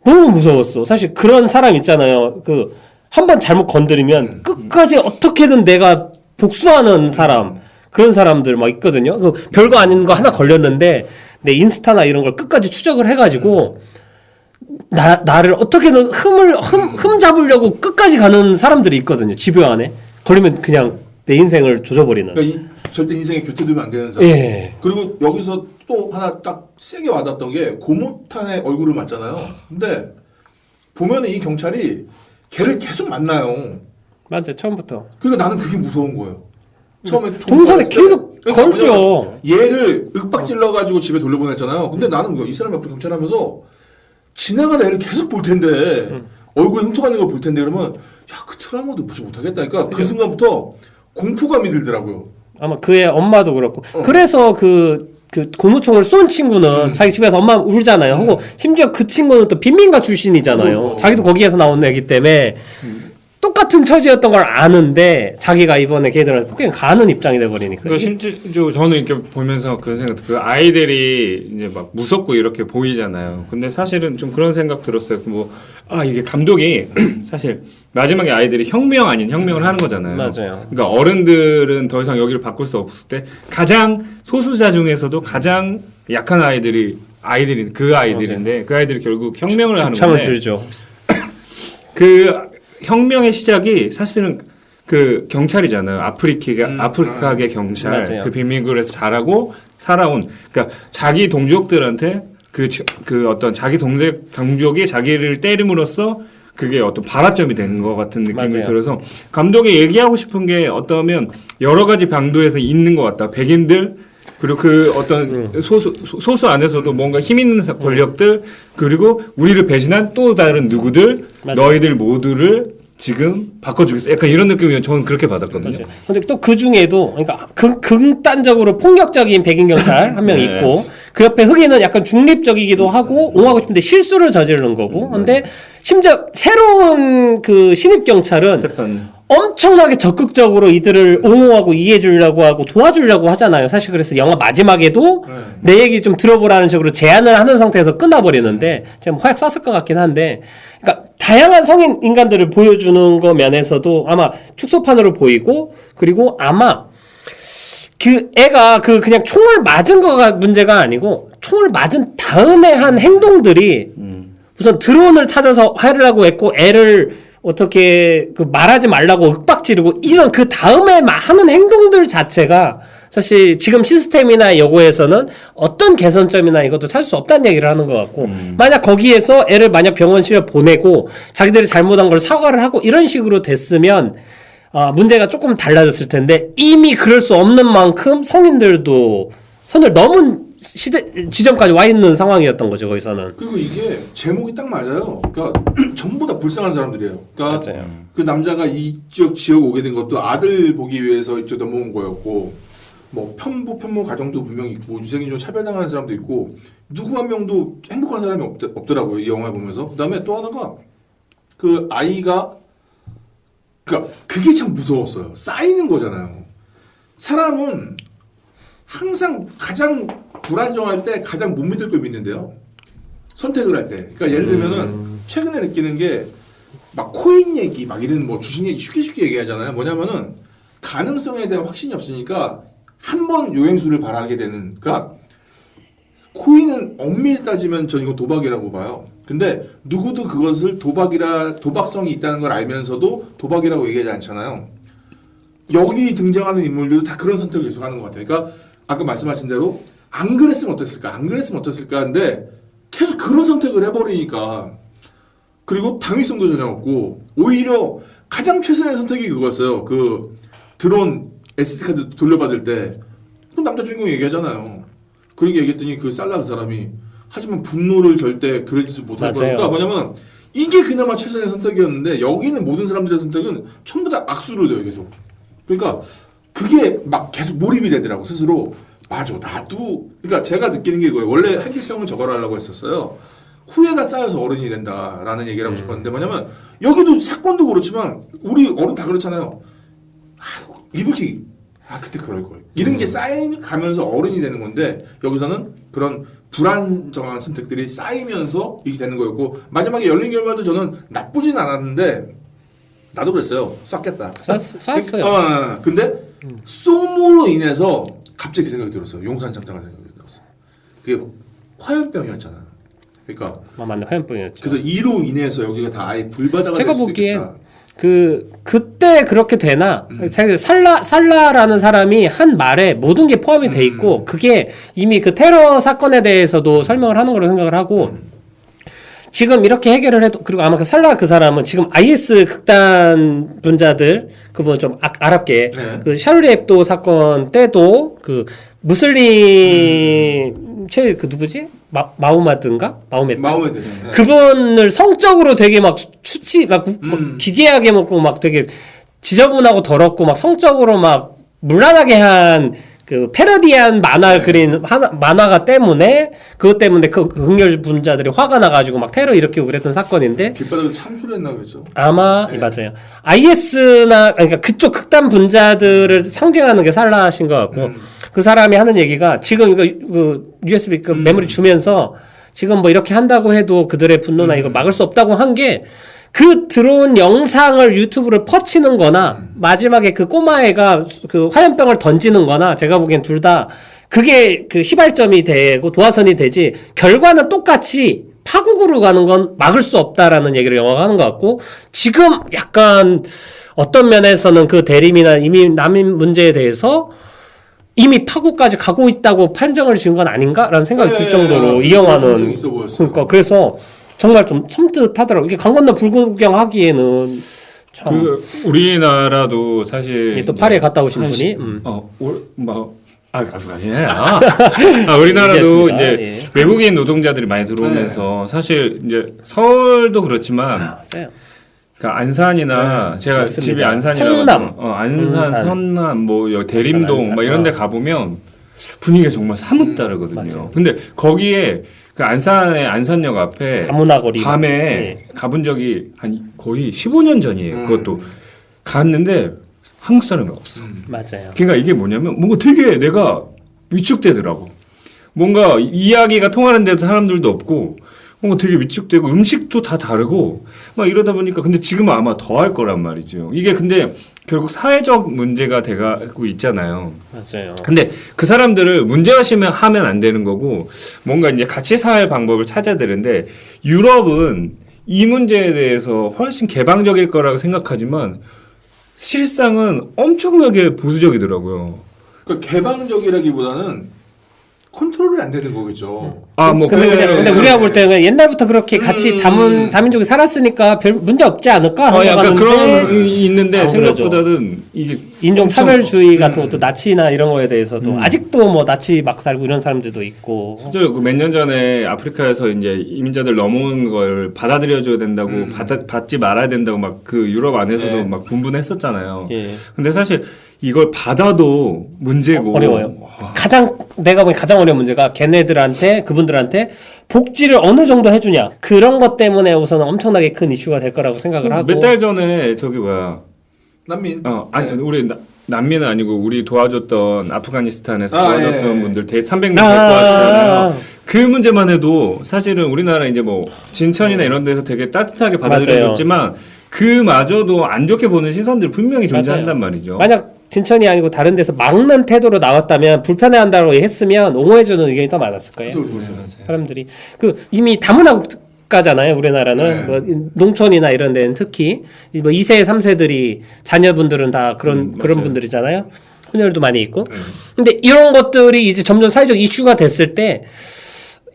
너무 무서웠어. 사실 그런 사람 있잖아요. 그 한 번 잘못 건드리면 끝까지 어떻게든 내가 복수하는 사람 그런 사람들 막 있거든요. 그 별거 아닌 거 하나 걸렸는데 내 인스타나 이런 걸 끝까지 추적을 해가지고 나를 어떻게든 흠 잡으려고 끝까지 가는 사람들이 있거든요. 집요 안에 걸리면 그냥 내 인생을 조져버리는. 그러니까 절대 인생에 곁들이면 안 되는 사람. 예. 그리고 여기서 또 하나 딱 세게 와닿았던 게 고무탄에 얼굴을 맞잖아요. 근데 보면은 이 경찰이 걔를 계속 만나요. 맞아 처음부터. 그러니까 나는 그게 무서운 거예요. 처음에 동선에 계속 그러니까 걸죠. 뭐냐면 얘를 윽박질러가지고 집에 돌려보냈잖아요. 근데 나는 이 사람 옆에 경찰하면서 지나가다 얘를 계속 볼 텐데 얼굴에 흉터가는 걸 볼 텐데 그러면 야 그 트라우마도 무시 못하겠다니까 그 순간부터 공포감이 들더라고요. 아마 그의 엄마도 그렇고. 그래서 그 고무총을 쏜 친구는 자기 집에서 엄마 울잖아요. 하고 심지어 그 친구는 또 빈민가 출신이잖아요. 그렇죠. 자기도 거기에서 나온 애기 때문에 똑같은 처지였던 걸 아는데 자기가 이번에 걔들한테 폭행 가는 입장이 돼버리니까. 그러니까 실제로 저는 이렇게 보면서 그런 생각, 그 아이들이 이제 막 무섭고 이렇게 보이잖아요. 근데 사실은 좀 그런 생각 들었어요. 이게 감독이 사실 마지막에 아이들이 혁명 아닌 혁명을 하는 거잖아요. 맞아요. 그러니까 어른들은 더 이상 여기를 바꿀 수 없을 때 가장 소수자 중에서도 가장 약한 아이들인데 그 아이들이 결국 혁명을 하는 참을 건데 들죠. 그 혁명의 시작이 사실은 그 경찰이잖아요. 아프리카계 경찰, 맞아요. 그 빈민국에서 자라고 살아온, 그러니까 자기 동족들한테 그 어떤 자기 동족이 자기를 때림으로써 그게 어떤 발화점이 된 것 같은 느낌이 맞아요. 들어서 감독이 얘기하고 싶은 게 어떠면 여러 가지 방도에서 있는 것 같다. 백인들 그리고 그 어떤 소수 안에서도 뭔가 힘 있는 권력들 그리고 우리를 배신한 또 다른 누구들 맞아요. 너희들 모두를 지금 바꿔주겠어. 약간 이런 느낌이 저는 그렇게 받았거든요. 근데 또 그 중에도 그러니까 극단적으로 폭력적인 백인 경찰 한 명 네. 있고 그 옆에 흑인은 약간 중립적이기도 하고 옹호하고 싶은데 실수를 저지르는 거고. 근데 심지어 새로운 그 신입 경찰은 스테판. 엄청나게 적극적으로 이들을 옹호하고 이해해 주려고 하고 도와주려고 하잖아요. 사실 그래서 영화 마지막에도 내 얘기 좀 들어보라는 식으로 제안을 하는 상태에서 끝나버리는데 제가 뭐 화약 썼을 것 같긴 한데 그러니까 다양한 성인 인간들을 보여주는 거 면에서도 아마 축소판으로 보이고 그리고 아마 그 애가 그 그냥 총을 맞은 거가 문제가 아니고 총을 맞은 다음에 한 행동들이 우선 드론을 찾아서 하려고 했고 애를 어떻게 그 말하지 말라고 윽박지르고 이런 그 다음에 하는 행동들 자체가 사실 지금 시스템이나 여고에서는 어떤 개선점이나 이것도 찾을 수 없다는 얘기를 하는 것 같고 만약 거기에서 애를 만약 병원실에 보내고 자기들이 잘못한 걸 사과를 하고 이런 식으로 됐으면 문제가 조금 달라졌을 텐데 이미 그럴 수 없는 만큼 성인들도 선을 넘은 지점까지 와 있는 상황이었던 거죠 거기서는. 그리고 이게 제목이 딱 맞아요. 그러니까 전부 다 불쌍한 사람들이에요. 그러니까 맞아요. 그 남자가 이쪽 지역 오게 된 것도 아들 보기 위해서 이쪽 넘어온 거였고, 뭐 편모 가정도 분명히 있고 유색인종 차별당하는 사람도 있고 누구 한 명도 행복한 사람이 없더라고요 이 영화 보면서. 그다음에 또 하나가 그 아이가 그러니까 그게 참 무서웠어요. 쌓이는 거잖아요. 사람은 항상 가장 불안정할 때 가장 못 믿을 걸 믿는데요. 선택을 할 때. 그러니까 예를 들면은 최근에 느끼는 게 막 코인 얘기, 막 이런 뭐 주식 얘기 쉽게 얘기하잖아요. 뭐냐면은 가능성에 대한 확신이 없으니까 한 번 요행수를 바라게 되는. 그러니까 코인은 엄밀히 따지면 전 이거 도박이라고 봐요. 근데 누구도 그것을 도박성이 있다는 걸 알면서도 도박이라고 얘기하지 않잖아요. 여기 등장하는 인물들도 다 그런 선택을 계속하는 것 같아요. 그러니까 아까 말씀하신 대로 안 그랬으면 어땠을까 근데 계속 그런 선택을 해버리니까 그리고 당위성도 전혀 없고 오히려 가장 최선의 선택이 그거였어요. 그 드론 SD카드 돌려받을 때 그 남자 주인공이 얘기하잖아요. 그렇게 얘기했더니 그 살라 그 사람이 하지만 분노를 절대 그러지 못할 거니까 뭐냐면 이게 그나마 최선의 선택이었는데 여기는 모든 사람들의 선택은 전부 다 악수를 해요 계속. 그러니까 그게 막 계속 몰입이 되더라고 스스로. 맞아 나도. 그러니까 제가 느끼는 게 이거예요. 원래 한길평은 저걸 하려고 했었어요. 후회가 쌓여서 어른이 된다라는 얘기를 하고 싶었는데 뭐냐면 여기도 사건도 그렇지만 우리 어른 다 그렇잖아요. 이불킥 그때 그럴 걸 이런 게 쌓여가면서 어른이 되는 건데 여기서는 그런 불안정한 선택들이 쌓이면서 이렇게 되는 거였고 마지막에 열린 결말도 저는 나쁘진 않았는데 나도 그랬어요. 쐈겠다. 쐈어요. 근데 쏘므로 인해서 갑자기 그 생각이 들었어요. 용산 참사가 생각이 들었어요. 그게 화염병이었잖아. 그러니까 맞네 화염병이었죠. 그래서 이로 인해서 여기가 다 아예 불바다가 제가 될 수도 보기엔 있겠다. 그때 그렇게 되나? 자기 살라라는 사람이 한 말에 모든 게 포함이 돼 있고 그게 이미 그 테러 사건에 대해서도 설명을 하는 걸로 생각을 하고 지금 이렇게 해결을 해도 그리고 아마 그 살라 그 사람은 지금 IS 극단 분자들 그분 좀 아랍계 그 샤르리 앱도 사건 때도 그 무슬림 제일 그 누구지? 마우메드인가? 마우메드. 네. 그분을 성적으로 되게 막 수치 막 기괴하게 먹고 막 되게 지저분하고 더럽고 막 성적으로 막 문란하게 한 그 패러디한 만화를 그린 만화가 때문에 그것 때문에 그 극렬 분자들이 화가 나가지고 막 테러 일으키고 그랬던 사건인데 길바닥에 참수했나 그랬죠. 아마 맞아요. IS나 그러니까 그쪽 극단 분자들을 상징하는 게 살라신 것 같고 그 사람이 하는 얘기가 지금 이거 그 USB 그 메모리 주면서 지금 뭐 이렇게 한다고 해도 그들의 분노나 이걸 막을 수 없다고 한 게 그 드론 영상을 유튜브를 퍼치는 거나 마지막에 그 꼬마애가 그 화염병을 던지는 거나 제가 보기엔 둘 다 그게 그 시발점이 되고 도화선이 되지 결과는 똑같이 파국으로 가는 건 막을 수 없다라는 얘기를 영화가 하는 것 같고 지금 약간 어떤 면에서는 그 대림이나 이미 난민 문제에 대해서 이미 파국까지 가고 있다고 판정을 지은 건 아닌가라는 생각이 들 정도로 이 영화는 그러니까 그래서 정말 좀 섬뜩하더라고. 이게 강 건너 불구경하기에는 참. 그 우리나라도 사실 또 파리에 갔다 오신 분이 막 아니야. 우리나라도 이해했습니다. 이제 예. 외국인 노동자들이 많이 들어오면서 사실 이제 서울도 그렇지만 맞아요. 그러니까 안산이나 제가 맞습니다. 집이 안산이라고 성남. 안산, 선남, 뭐 여기 대림동 안산. 막 이런 데 가보면 분위기가 정말 사뭇 다르거든요. 맞아요. 근데 거기에 그 안산의 안산역 앞에 다문화거리 밤에 예. 가본 적이 한 거의 15년 전이에요. 그것도 갔는데 한국 사람이 없어. 맞아요. 그러니까 이게 뭐냐면 뭔가 되게 내가 위축되더라고. 뭔가 이야기가 통하는 데도 사람들도 없고 뭔가 되게 위축되고 음식도 다 다르고 막 이러다 보니까 근데 지금은 아마 더 할 거란 말이죠. 이게 근데 결국 사회적 문제가 돼가고 있잖아요. 맞아요. 근데 그 사람들을 문제화시면 하면 안 되는 거고 뭔가 이제 같이 살 방법을 찾아야 되는데 유럽은 이 문제에 대해서 훨씬 개방적일 거라고 생각하지만 실상은 엄청나게 보수적이더라고요. 그러니까 개방적이라기보다는 컨트롤이 안 되는 거겠죠. 근데 우리가 볼 때는 옛날부터 그렇게 같이 다민족이 살았으니까 별 문제 없지 않을까 하고 약간 가는데 그런 있는데 생각보다는 이게 인종 차별주의 같은 것도 나치나 이런 거에 대해서도 아직도 뭐 나치 막 달고 이런 사람들도 있고. 진짜 몇 년 전에 아프리카에서 이제 이민자들 넘어오는 걸 받아들여줘야 된다고 받지 말아야 된다고 막 그 유럽 안에서도 네. 막 분분했었잖아요. 예. 근데 사실 이걸 받아도 문제고 어려워요. 내가 보기 가장 어려운 문제가 걔네들한테 그분들한테 복지를 어느 정도 해주냐 그런 것 때문에 우선 엄청나게 큰 이슈가 될 거라고 생각을 하고. 몇 달 전에 저기 뭐야 난민. 아니 우리 난민은 아니고 우리 도와줬던 아프가니스탄에서 아, 도와줬던 예. 분들 300명 데리고 왔잖아요. 그 문제만 해도 사실은 우리나라 이제 뭐 진천이나 이런 데서 되게 따뜻하게 받아들여줬지만 그마저도 안 좋게 보는 시선들 분명히 존재한단 맞아요. 말이죠. 만약 진천이 아니고 다른 데서 막는 태도로 나왔다면 불편해한다고 했으면 옹호해주는 의견이 더 많았을 거예요. 그렇죠. 사람들이 그 이미 다문화 국가잖아요. 우리나라는 네. 뭐 농촌이나 이런 데는 특히 뭐 2세, 3세들이 자녀분들은 다 그런 분들이잖아요. 혼혈도 많이 있고. 근데 이런 것들이 이제 점점 사회적 이슈가 됐을 때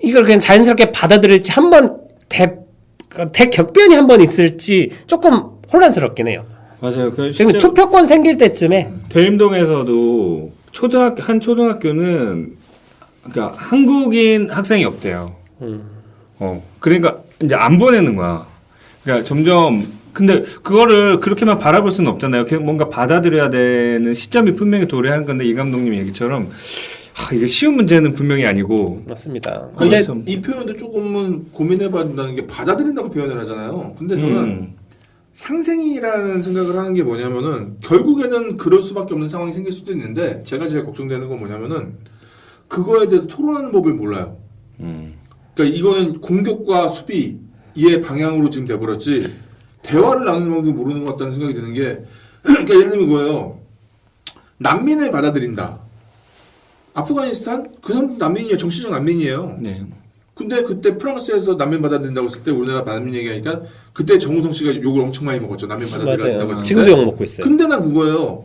이걸 그냥 자연스럽게 받아들일지 한번 대격변이 한번 있을지 조금 혼란스럽긴 해요. 맞아요. 지금 투표권 생길 때쯤에 대림동에서도 한 초등학교는 그러니까 한국인 학생이 없대요. 그러니까 이제 안 보내는 거야. 그러니까 점점 근데 그거를 그렇게만 바라볼 수는 없잖아요. 뭔가 받아들여야 되는 시점이 분명히 도래하는 건데 이 감독님 얘기처럼 이게 쉬운 문제는 분명히 아니고 맞습니다. 근데 근데 이 표현도 조금은 고민해봐야 된다는 게 받아들인다고 표현을 하잖아요. 근데 저는 상생이라는 생각을 하는 게 뭐냐면은 결국에는 그럴 수밖에 없는 상황이 생길 수도 있는데 제가 제일 걱정되는 건 뭐냐면은 그거에 대해서 토론하는 법을 몰라요. 그러니까 이거는 공격과 수비의 방향으로 지금 돼버렸지 대화를 나누는 방법도 모르는 것 같다는 생각이 드는 게 그러니까 예를 들면 이거예요. 난민을 받아들인다. 아프가니스탄 그 사람 난민이에요. 정치적 난민이에요. 네. 근데 그때 프랑스에서 난민 받아들인다고 했을 때 우리나라 난민 얘기하니까 그때 정우성 씨가 욕을 엄청 많이 먹었죠. 난민 받아들인다고 맞아요. 했을 때. 지금도 욕 먹고 있어요. 근데 난 그거예요.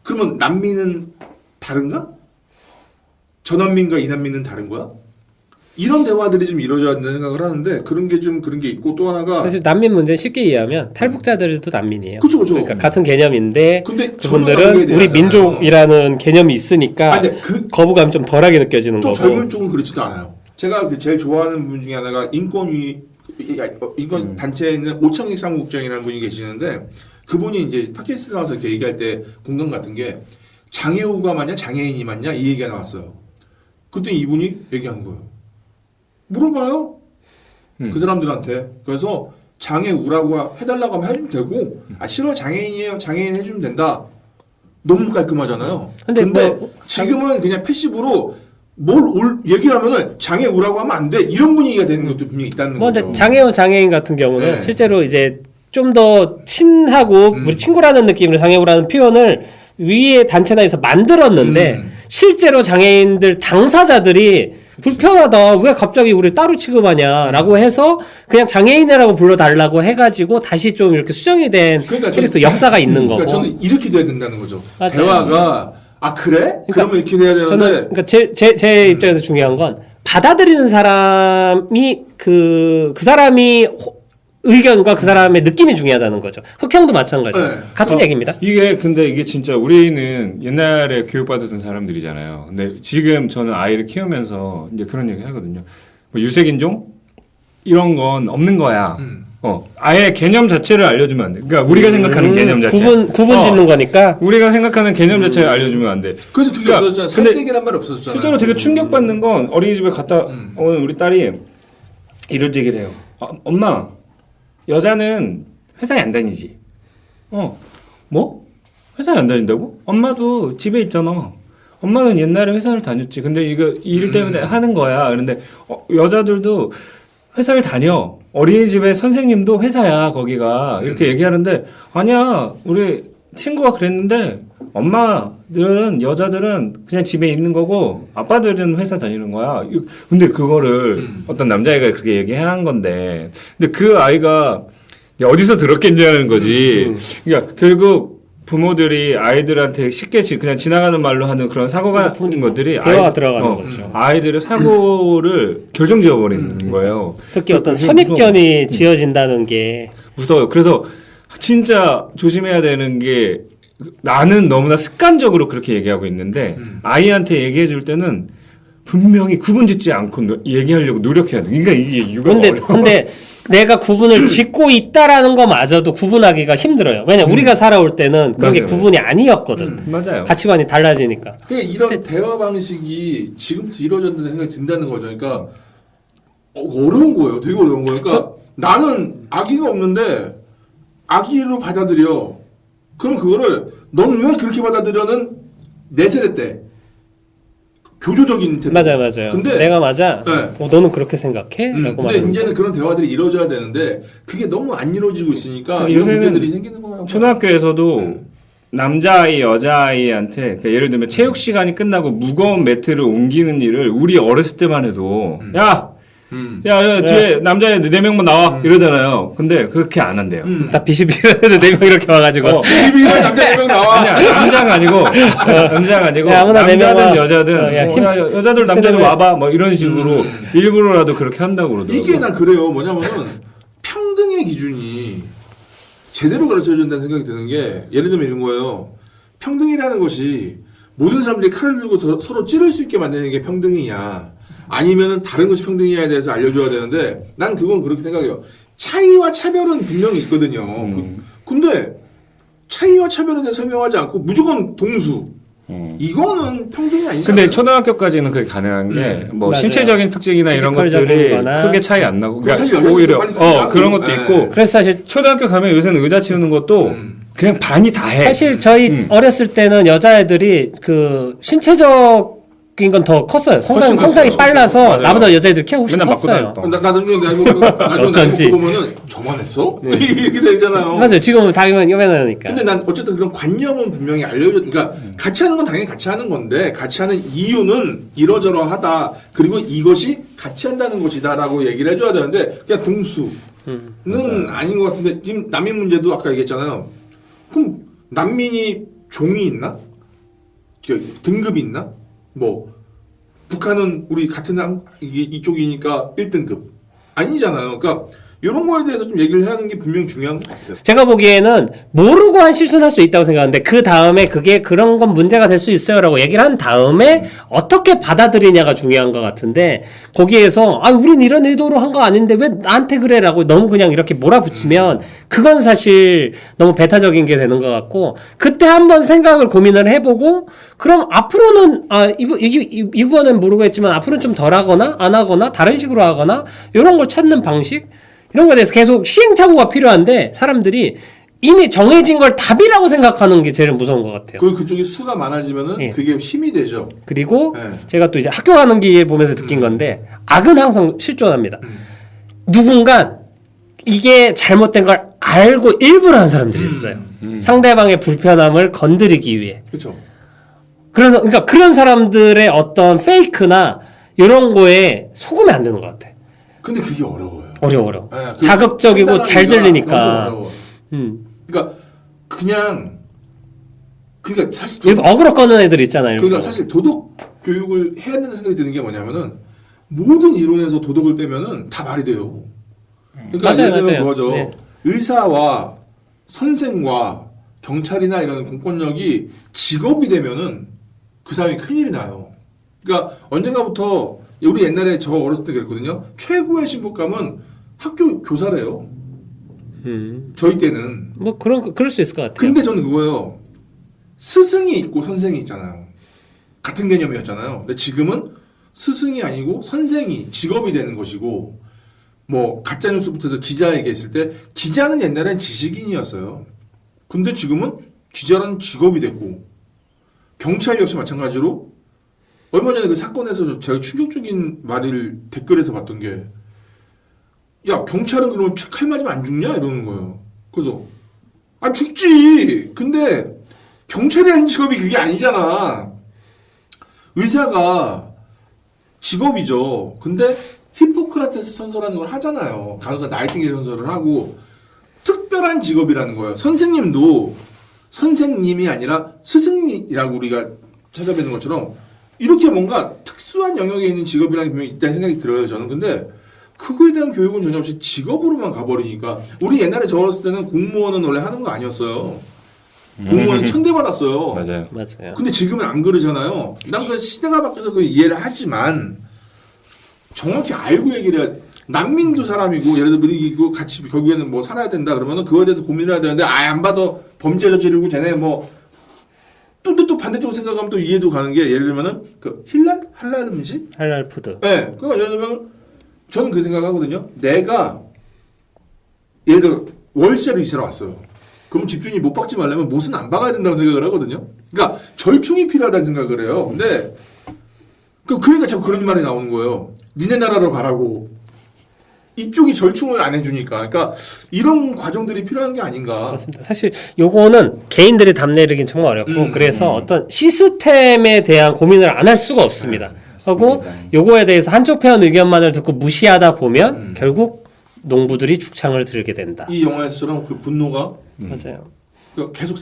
그러면 난민은 다른가? 전난민과 이난민은 다른 거야? 이런 대화들이 좀 이루어져야 된다는 생각을 하는데 그런 게 있고 또 하나가 사실 난민 문제는 쉽게 이해하면 탈북자들도 난민이에요. 그쵸. 그러니까 같은 개념인데 근데 전혀 다르게 그분들은 우리 대하잖아요. 민족이라는 개념이 있으니까 아니, 근데 거부감이 좀 덜하게 느껴지는 또 거고. 젊은 쪽은 그렇지도 않아요. 제가 제일 좋아하는 분 중에 하나가 인권 단체에 있는 오창익 사무국장이라는 분이 계시는데 그분이 이제 팟캐스트 나와서 이렇게 얘기할 때 공감 같은 게 장애우가 맞냐 장애인이 맞냐 이 얘기가 나왔어요. 그랬더니 이분이 얘기하는 거예요. 물어봐요. 그 사람들한테. 그래서 장애우라고 해달라고 하면 해주면 되고 싫어 장애인이에요. 장애인 해주면 된다. 너무 깔끔하잖아요. 근데 지금은 그냥 패시브로 얘기를 하면은 장애우라고 하면 안 돼. 이런 분위기가 되는 것도 분명히 있다는 거죠. 근데 장애우 장애인 같은 경우는 네. 실제로 이제 좀 더 친하고 우리 친구라는 느낌으로 장애우라는 표현을 위에 단체나 해서 만들었는데 실제로 장애인들 당사자들이 불편하다. 왜 갑자기 우리 따로 취급하냐라고 해서 그냥 장애인이라고 불러달라고 해가지고 다시 좀 이렇게 수정이 된 캐릭터 역사가 있는 거고. 그러니까 저는 이렇게 돼야 된다는 거죠. 맞아요. 대화가 그래? 그러면 이렇게 돼야 되는데. 저는 그러니까 제 입장에서 중요한 건 받아들이는 사람이 그 사람이 의견과 그 사람의 느낌이 중요하다는 거죠. 흑형도 마찬가지예요. 네. 같은 얘기입니다. 근데 이게 진짜 우리는 옛날에 교육받았던 사람들이잖아요. 근데 지금 저는 아이를 키우면서 이제 그런 얘기 하거든요. 뭐 유색인종? 이런 건 없는 거야. 아예 개념 자체를 알려주면 안 돼. 그러니까 우리가 생각하는 개념 자체. 구분 짓는 거니까. 우리가 생각하는 개념 자체를 알려주면 안 돼. 그래도 그게 그러니까 없었잖아. 근데 살색이란 말이 없었잖아. 실제로 되게 충격받는 건 어린이집에 갔다 오는 우리 딸이 이런 얘기를 해요. 엄마, 여자는 회사에 안 다니지. 뭐? 회사에 안 다닌다고? 엄마도 집에 있잖아. 엄마는 옛날에 회사를 다녔지. 근데 이거 일 때문에 하는 거야. 그런데 여자들도 회사를 다녀. 어린이집에 선생님도 회사야, 거기가. 이렇게 얘기하는데, 아니야. 우리 친구가 그랬는데, 여자들은 그냥 집에 있는 거고, 아빠들은 회사 다니는 거야. 근데 그거를 어떤 남자애가 그렇게 얘기한 건데, 근데 그 아이가 어디서 들었겠냐는 거지. 그러니까 결국 부모들이 아이들한테 쉽게 그냥 지나가는 말로 하는 그런 사고 같은 것들이 대화가 들어가는 거죠. 아이들의 사고를 결정지어 버리는 거예요. 특히 어떤 선입견이 지어진다는 게 무서워요. 그래서 진짜 조심해야 되는 게 나는 너무나 습관적으로 그렇게 얘기하고 있는데 아이한테 얘기해 줄 때는 분명히 구분짓지 않고 얘기하려고 노력해야 돼. 그러니까 이게 육아가 어려워. 근데 내가 구분을 짓고 있다라는 거마저도 구분하기가 힘들어요. 왜냐면 우리가 살아올 때는 그런 게 맞아요. 구분이 아니었거든. 맞아요. 가치관이 달라지니까. 그러니까 이런 대화 방식이 지금부터 이루어졌다는 생각이 든다는 거죠. 그러니까 어려운 거예요. 되게 어려운 거예요. 그러니까 나는 아기가 없는데 아기로 받아들여. 그럼 그거를 넌 왜 그렇게 받아들여는 내 세대 때 교조적인 태도. 맞아요. 근데 내가 맞아. 네. 너는 그렇게 생각해? 라고 근데 말하는 이제는 거죠. 그런 대화들이 이루어져야 되는데 그게 너무 안 이루어지고 있으니까 이런 요새는 문제들이 생기는 거예요. 초등학교에서도 남자아이, 여자아이한테 그러니까 예를 들면 체육 시간이 끝나고 무거운 매트를 옮기는 일을 우리 어렸을 때만 해도 야, 뒤에 남자애 4명만 나와 이러잖아요. 근데 그렇게 안 한대요. 다 비실비실해도 4명 이렇게 와가지고. 12년 남자 4명 나와. 아니야, 남자가 아니고 야, 아무나 네 명 와. 남자든 여자든 야, 여자들 남자들 세대면- 와봐 뭐 이런 식으로 일부러라도 그렇게 한다고 그러더라고요. 이게 난 그래요. 뭐냐면은 평등의 기준이 제대로 가르쳐 준다는 생각이 드는 게 예를 들면 이런 거예요. 평등이라는 것이 모든 사람들이 칼을 들고 서로 찌를 수 있게 만드는 게 평등이냐 아니면은 다른 것이 평등이냐에 대해서 알려줘야 되는데 난 그건 그렇게 생각해요. 차이와 차별은 분명히 있거든요. 근데 차이와 차별에 대해 설명하지 않고 무조건 동수 이거는 평등이 아니잖아요. 근데 초등학교까지는 그게 가능한 게 뭐 맞아요. 신체적인 특징이나 이런 피지컬적인 것들이 거나. 크게 차이 안 나고 그러니까 사실 여자들도 오히려 빨리 크게 그런 하고. 것도 네. 있고 그래서 사실 초등학교 가면 요새는 의자 치우는 것도 그냥 반이 다 해. 사실 저희 어렸을 때는 여자애들이 그 신체적인 건 더 컸어요. 훨씬 성장이 컸어요. 빨라서 맞아요. 나보다 여자애들 키가 훨씬 맨날 맞고 컸어요. 다녔다. 나중에 어쩐지. 보면은 저만 했어? 이렇게 되잖아요. 맞아요. 지금은 당연히 요만하니까. 근데 난 어쨌든 그런 관념은 분명히 알려줘. 그러니까 같이 하는 건 당연히 같이 하는 건데 같이 하는 이유는 이러저러하다. 그리고 이것이 같이 한다는 것이다라고 얘기를 해줘야 되는데 그냥 동수는 아닌 것 같은데 지금 난민 문제도 아까 얘기했잖아요. 그럼 난민이 종이 있나? 등급이 있나? 뭐 북한은 우리 같은 이쪽이니까 1등급 아니잖아요. 그러니까 이런 거에 대해서 좀 얘기를 해야 하는 게 분명히 중요한 것 같아요. 제가 보기에는 모르고 한 실수는 할 수 있다고 생각하는데 그 다음에 그게 그런 건 문제가 될 수 있어요라고 얘기를 한 다음에 어떻게 받아들이냐가 중요한 것 같은데 거기에서 우린 이런 의도로 한 거 아닌데 왜 나한테 그래라고 너무 그냥 이렇게 몰아붙이면 그건 사실 너무 배타적인 게 되는 것 같고 그때 한번 생각을 고민을 해보고 그럼 앞으로는 이거는 모르겠지만 앞으로는 좀 덜 하거나 안 하거나 다른 식으로 하거나 이런 걸 찾는 방식 이런 거에 대해서 계속 시행착오가 필요한데 사람들이 이미 정해진 걸 답이라고 생각하는 게 제일 무서운 것 같아요. 그리고 그쪽에 수가 많아지면은 예. 그게 힘이 되죠. 그리고 네. 제가 또 이제 학교 가는 길 보면서 느낀 건데 악은 항상 실존합니다. 누군가 이게 잘못된 걸 알고 일부러 하는 사람들이 있어요. 상대방의 불편함을 건드리기 위해. 그렇죠. 그래서 그러니까 그런 사람들의 어떤 페이크나 이런 거에 속으면 안 되는 것 같아. 근데 그게 어려워요. 어려워. 네, 자극적이고 잘 들리니까. 너무 어려워. 그러니까 사실 일부 어그로 꺼는 애들 있잖아요. 그러니까 일부러. 사실 도덕 교육을 해야 된다는 생각이 드는 게 뭐냐면은 모든 이론에서 도덕을 빼면은 다 말이 돼요. 그러니까 맞아요, 예를 들면 맞아요. 그거죠. 네. 의사와 선생과 경찰이나 이런 공권력이 직업이 되면은 그 사람이 큰일이 나요. 그러니까 언젠가부터 우리 옛날에 저 어렸을 때 그랬거든요. 최고의 신부감은 학교 교사래요. 저희 때는. 뭐 그럴 수 있을 것 같아요. 근데 저는 그거예요. 스승이 있고 선생이 있잖아요. 같은 개념이었잖아요. 근데 지금은 스승이 아니고 선생이 직업이 되는 것이고, 뭐 가짜 뉴스부터 해서 기자 얘기했을 때 기자는 옛날엔 지식인이었어요. 근데 지금은 기자라는 직업이 됐고, 경찰 역시 마찬가지로 얼마 전에 그 사건에서 제가 충격적인 말을 댓글에서 봤던 게, 야 경찰은 그러면 칼 맞으면 안 죽냐 이러는 거예요. 그래서 아 죽지. 근데 경찰이라는 직업이 그게 아니잖아. 의사가 직업이죠. 근데 히포크라테스 선서라는 걸 하잖아요. 간호사 나이팅게일 선서를 하고 특별한 직업이라는 거예요. 선생님도 선생님이 아니라 스승이라고 우리가 찾아뵙는 것처럼 이렇게 뭔가 특수한 영역에 있는 직업이라는 게 있다는 생각이 들어요. 저는 근데 그거에 대한 교육은 전혀 없이 직업으로만 가버리니까 우리 옛날에 저 어렸을 때는 공무원은 원래 하는 거 아니었어요. 공무원은 천대받았어요. 맞아요. 맞아요. 근데 지금은 안 그러잖아요. 난 그 시대가 바뀌어서 그 이해를 하지만 정확히 알고 얘기를 해야. 난민도 사람이고 예를 들어 이거 같이 결국에는 뭐 살아야 된다 그러면은 그거에 대해서 고민을 해야 되는데 안 받아 범죄 저지르고 쟤네 뭐 또 반대쪽으로 생각하면 또 이해도 가는 게 예를 들면은 그 할랄 음식? 할랄 푸드. 네. 그러니까 예를 들면 저는 그 생각하거든요. 내가 예를 들어 월세로 이사를 왔어요. 그럼 집주인이 못 박지 말려면 못은 안 박아야 된다고 생각을 하거든요. 그러니까 절충이 필요하다는 생각을 해요. 근데 그러니까 자꾸 그런 말이 나오는 거예요. 니네 나라로 가라고. 이쪽이 절충을 안 해주니까. 그러니까 이런 과정들이 필요한 게 아닌가. 맞습니다. 사실 요거는 개인들이 답내리긴 정말 어렵고 그래서 어떤 시스템에 대한 고민을 안 할 수가 없습니다. 하고 요거에 대해서 한쪽 편 의견만을 듣고 무시하다 보면 결국 농부들이 죽창을 들게 된다. 이 영화에서처럼 그 분노가 맞아요. 계속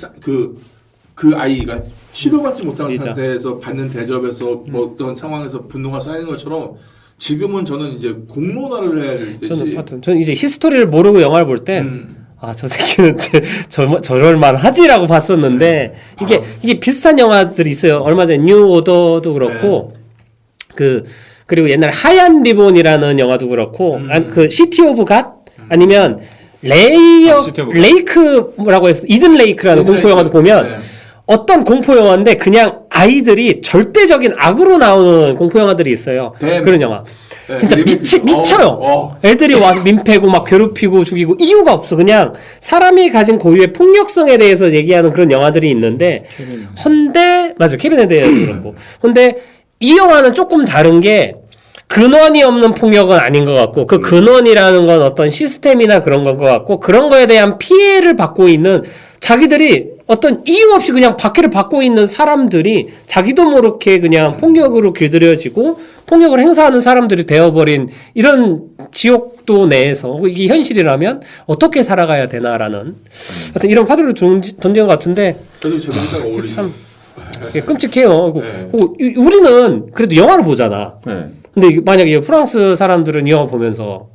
그 아이가 치료받지 못하는 그죠. 상태에서 받는 대접에서 뭐 어떤 상황에서 분노가 쌓이는 것처럼 지금은 저는 이제 공론화를 해야 될 때지. 저는 이제 히스토리를 모르고 영화를 볼 때 아, 저 새끼는 저럴만 하지라고 봤었는데 이게 비슷한 영화들이 있어요. 얼마 전에 뉴 오더도 그렇고 그리고 옛날에 하얀 리본이라는 영화도 그렇고 그 시티 오브 갓 아니면 시티 오브 갓. 레이크라고 해서 이든 레이크라는 공포 영화도 보면 네. 어떤 공포 영화인데 그냥 아이들이 절대적인 악으로 나오는 공포 영화들이 있어요. 그런 영화. 네, 진짜 미쳐요. 애들이 와서 민폐고 막 괴롭히고 죽이고 이유가 없어. 그냥 사람이 가진 고유의 폭력성에 대해서 얘기하는 그런 영화들이 있는데 맞아. 케빈에 대해서 그렇고. 근데 이 영화는 조금 다른 게 근원이 없는 폭력은 아닌 것 같고 그 근원이라는 건 어떤 시스템이나 그런 건 것 같고 그런 거에 대한 피해를 받고 있는 자기들이 어떤 이유 없이 그냥 박해를 받고 있는 사람들이 자기도 모르게 그냥 폭력으로 길들여지고 폭력을 행사하는 사람들이 되어버린 이런 지옥도 내에서 이게 현실이라면 어떻게 살아가야 되나라는 하여튼 이런 화두를 던진 것 같은데 저도 제가 어울리죠. 참 끔찍해요. 네. 우리는 그래도 영화를 보잖아. 네. 근데 만약에 프랑스 사람들은 이 영화 보면서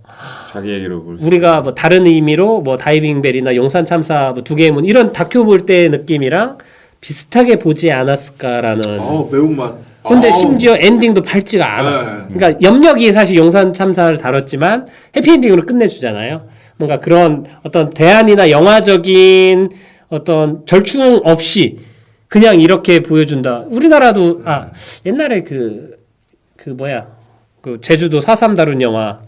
자기 얘기로 볼 수. 우리가 뭐 다른 의미로 뭐 다이빙벨이나 용산 참사 뭐 두 개의 문 이런 다큐 볼 때 느낌이랑 비슷하게 보지 않았을까라는. 매운맛. 근데 심지어 엔딩도 밝지가 않아. 네. 그러니까 염력이 사실 용산 참사를 다뤘지만 해피엔딩으로 끝내주잖아요. 뭔가 그런 어떤 대안이나 영화적인 어떤 절충 없이 그냥 이렇게 보여준다. 우리나라도 옛날에 그 제주도 4.3 다룬 영화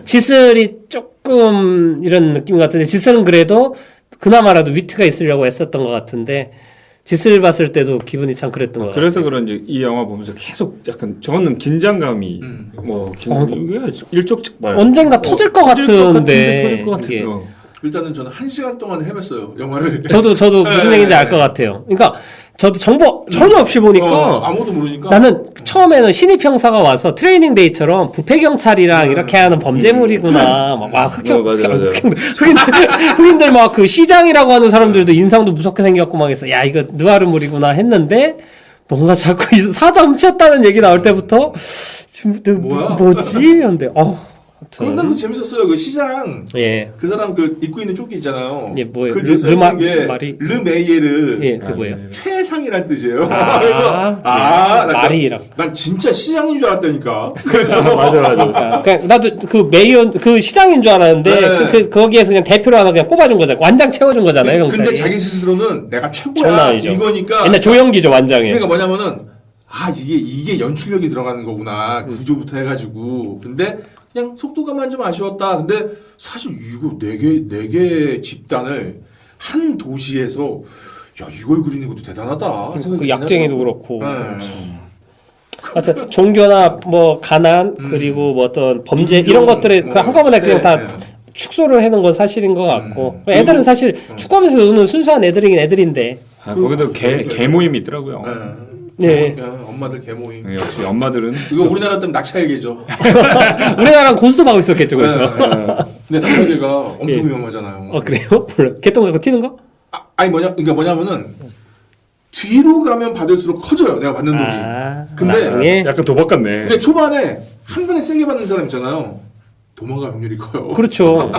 지슬이 조금 이런 느낌 같은데 지슬은 그래도 그나마라도 위트가 있으려고 애썼던 것 같은데 지슬 봤을 때도 기분이 참 그랬던 것 같아요. 그래서 그런지 이 영화 보면서 계속 약간 저는 긴장감이 이게 일촉즉발 언젠가 터질 것 같은데 터질 것 이게. 같은 일단은 저는 1시간 동안 헤맸어요. 영화를. 저도 무슨 얘기인지 알 것 같아요. 그러니까 저도 정보 전혀 없이 보니까 아무도 모르니까 나는 처음에는 신입 형사가 와서 트레이닝 데이처럼 부패 경찰이랑 이렇게 하는 범죄물이구나. 흑인들 막 그 시장이라고 하는 사람들도 인상도 무섭게 생겼고 막 해서 야 이거 느와르물이구나 했는데 뭔가 자꾸 사자 훔쳤다는 얘기 나올 때부터 지금 뭐야? 뭐지? 근데 그런데도 재밌었어요. 그 시장 예. 그 사람 그 입고 있는 조끼 있잖아요. 예, 뭐예요? 그 뒤에 써 있는 게 말이 르메이에르 예, 그 뭐예요? 최상이란 뜻이에요. 아, 그래서 말이랑. 난 진짜 시장인 줄 알았다니까. 그래서 그러니까 나도 그 메이온 그 시장인 줄 알았는데 네. 거기에서 그냥 대표로 하나 그냥 꼽아준 거잖아요. 완장 채워준 거잖아요. 근데 경찰이. 자기 스스로는 내가 장난 최고야 아니죠. 이거니까. 옛날 조영기죠 완장에. 그러니까 뭐냐면은 이게 연출력이 들어가는 거구나 구조부터 해가지고. 근데 그냥 속도감만 좀 아쉬웠다. 근데 사실 이거 네 개 집단을 한 도시에서 야 이걸 그리는 것도 대단하다. 생각이 그 약쟁이도 들더라고요. 그렇고. 네. 하여튼 종교나 뭐 가난 그리고 뭐 어떤 범죄 인종, 이런 것들을 뭐 그 한꺼번에 그냥 다 시대, 축소를 해놓은 건 사실인 것 같고 그리고- 애들은 사실 축구하면서 노는 순수한 애들이긴 애들인데 아, 거기도 개 모임이 있더라고요. 네. 네. 엄마들 개모임. 네, 역시 엄마들은 이거 우리나라 때문에 낙차의 개죠. 우리나라랑 고스톱하고 있었겠죠 그래서. 근데 낙차의 개가 엄청 예. 위험하잖아요. 그래요? 몰라. 개똥 갖고 튀는 거? 아니 그러니까 뭐냐면은 뒤로 가면 받을수록 커져요. 내가 받는 돈이. 근데 나중에 약간 도박 같네. 근데 초반에 한 번에 세게 받는 사람 있잖아요. 도망갈 확률이 커요. 그렇죠.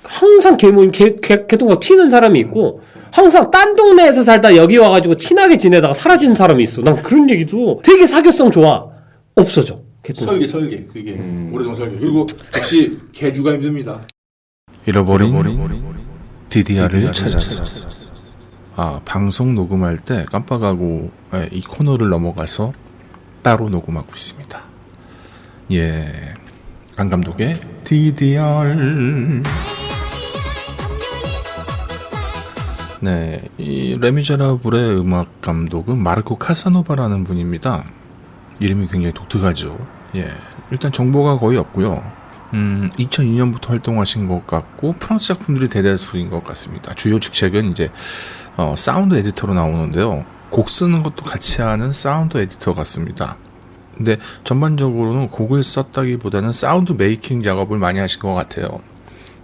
항상 개모임 개똥 갖고 튀는 사람이 있고 항상 딴 동네에서 살다 여기 와가지고 친하게 지내다가 사라지는 사람이 있어. 난 그런 얘기도 되게 사교성 좋아. 없어져. 개똥. 설계 그게 오래전 설계. 그리고 역시 개주가 힘듭니다. 잃어버린 DDR을 찾았어. 방송 녹음할 때 깜빡하고 이 코너를 넘어가서 따로 녹음하고 있습니다. 예, 안 감독의 DDR. 네, 이 레미제라블의 음악 감독은 마르코 카사노바라는 분입니다. 이름이 굉장히 독특하죠. 예, 일단 정보가 거의 없고요. 2002년부터 활동하신 것 같고 프랑스 작품들이 대다수인 것 같습니다. 주요 직책은 이제 사운드 에디터로 나오는데요. 곡 쓰는 것도 같이 하는 사운드 에디터 같습니다. 근데 전반적으로는 곡을 썼다기보다는 사운드 메이킹 작업을 많이 하신 것 같아요.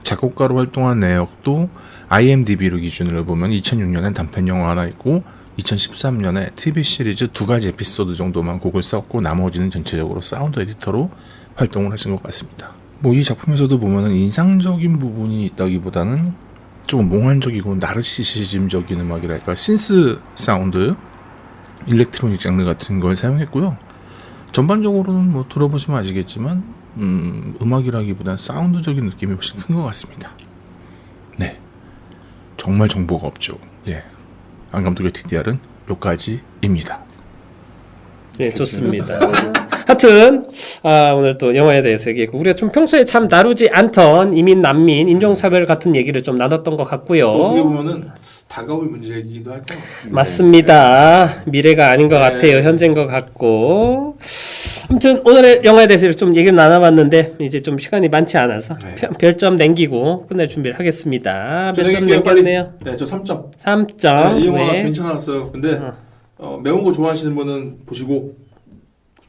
작곡가로 활동한 내역도 IMDb로 기준으로 보면 2006년엔 단편 영화 하나 있고 2013년에 TV 시리즈 2가지 에피소드 정도만 곡을 썼고 나머지는 전체적으로 사운드 에디터로 활동을 하신 것 같습니다. 뭐 이 작품에서도 보면은 인상적인 부분이 있다기보다는 조금 몽환적이고 나르시시즘적인 음악이랄까 신스 사운드, 일렉트로닉 장르 같은 걸 사용했고요. 전반적으로는 뭐 들어보시면 아시겠지만 음악이라기보다는 사운드적인 느낌이 훨씬 큰 것 같습니다. 네, 정말 정보가 없죠. 예, 안 감독의 DDR은 여기까지입니다. 네, 좋습니다. 하여튼 오늘 또 영화에 대해서 얘기했고 우리가 좀 평소에 참 다루지 않던 이민, 난민, 인종차별 같은 얘기를 좀 나눴던 것 같고요. 또 어떻게 보면은 다가올 문제이기도 할까요? 맞습니다. 미래가 아닌 것 네. 같아요. 현재인 것 같고. 아무튼 오늘의 영화에 대해서 좀 얘기를 나눠봤는데 이제 좀 시간이 많지 않아서 네. 별점 남기고 끝낼 준비를 하겠습니다. 몇 점 저녁에 남겼네요? 네, 저 3점. 3점. 이 영화 네. 괜찮았어요. 근데 매운 거 좋아하시는 분은 보시고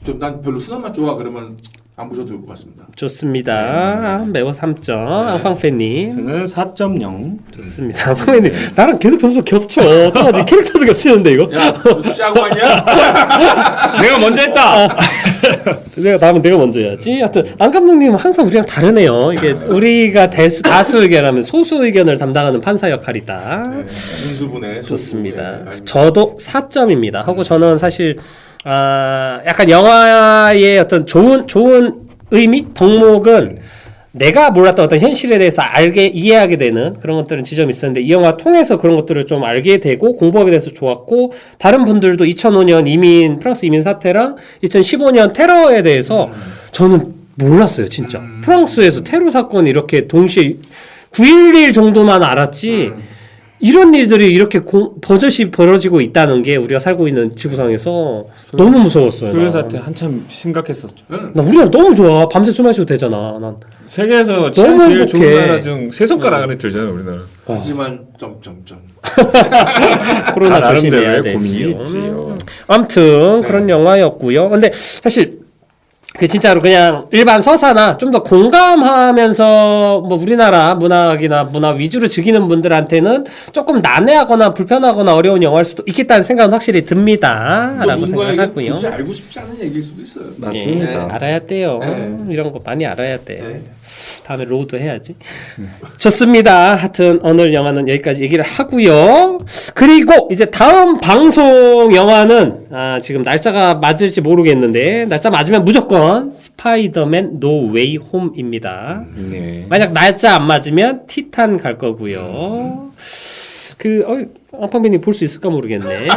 좀 난 별로 순한 맛 좋아 그러면 안 보셔도 될 것 같습니다. 좋습니다. 매워 3점. 네. 앙팡팬님. 저는 4.0. 좋습니다. 앙팡팬님. 나랑 계속 점수 겹쳐. 어떡하지? 캐릭터도 겹치는데 이거? 야, 너 짜고 왔냐? 내가 먼저 했다. 내가 먼저 해야지. 하여튼 안 감독님은 항상 우리랑 다르네요. 이게 우리가 다수 의견하면 소수 의견을 담당하는 판사 역할이다. 인수분해. 좋습니다. 저도 4점입니다. 하고 저는 사실 약간 영화의 어떤 좋은 의미, 덕목은 내가 몰랐던 어떤 현실에 대해서 이해하게 되는 그런 것들은 지점이 있었는데 이 영화 통해서 그런 것들을 좀 알게 되고 공부하게 돼서 좋았고 다른 분들도 2005년 프랑스 이민 사태랑 2015년 테러에 대해서 저는 몰랐어요, 진짜. 프랑스에서 테러 사건이 이렇게 동시에 9.11 정도만 알았지 이런 일들이 이렇게 버젓이 벌어지고 있다는 게 우리가 살고 있는 지구상에서 너무 무서웠어요. 수일 나. 사태 한참 심각했었죠. 나 우리나라 너무 좋아. 밤새 술 마셔도 되잖아. 난. 세계에서 치안 너무 제일 행복해. 좋은 나라 중 세 손가락 안에 들잖아요, 우리나라. 하지만 점점점. 코로나 나름대로의 조심해야 고민이 되지요. 있지요. 아무튼 네. 그런 영화였고요. 근데 사실 그 진짜로 그냥 일반 서사나 좀 더 공감하면서 뭐 우리나라 문학이나 문화 위주로 즐기는 분들한테는 조금 난해하거나 불편하거나 어려운 영화일 수도 있겠다는 생각은 확실히 듭니다라고 누군가에게 생각하고요. 굳이 알고 싶지 않은 얘기일 수도 있어요. 맞습니다. 예, 알아야 돼요. 네. 이런 거 많이 알아야 돼. 네. 다음에 로우도 해야지. 좋습니다. 하여튼 오늘 영화는 여기까지 얘기를 하고요. 그리고 이제 다음 방송 영화는 지금 날짜가 맞을지 모르겠는데 날짜 맞으면 무조건 스파이더맨 노 웨이 홈입니다. 네. 만약 날짜 안 맞으면 티탄 갈 거고요. 앙팡맨이 볼 수 있을까 모르겠네.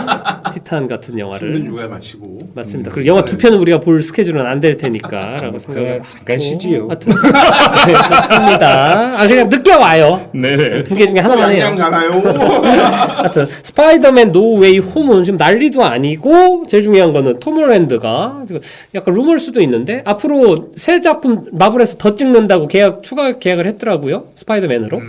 티탄 같은 힘든 영화를. 육아에 마치고. 맞습니다. 그리고 영화 두 편은 우리가 볼 스케줄은 안 될 테니까라고 생각을 잠깐 쉬지요. 하여튼 네, 좋습니다. 그냥 늦게 와요. 네. 두 개 중에 하나만 해요. 양양 가나요? 하여튼 스파이더맨 노 웨이 홈은 지금 난리도 아니고 제일 중요한 거는 톰 홀랜드가 약간 루머일 수도 있는데 앞으로 새 작품 마블에서 더 찍는다고 추가 계약을 했더라고요. 스파이더맨으로.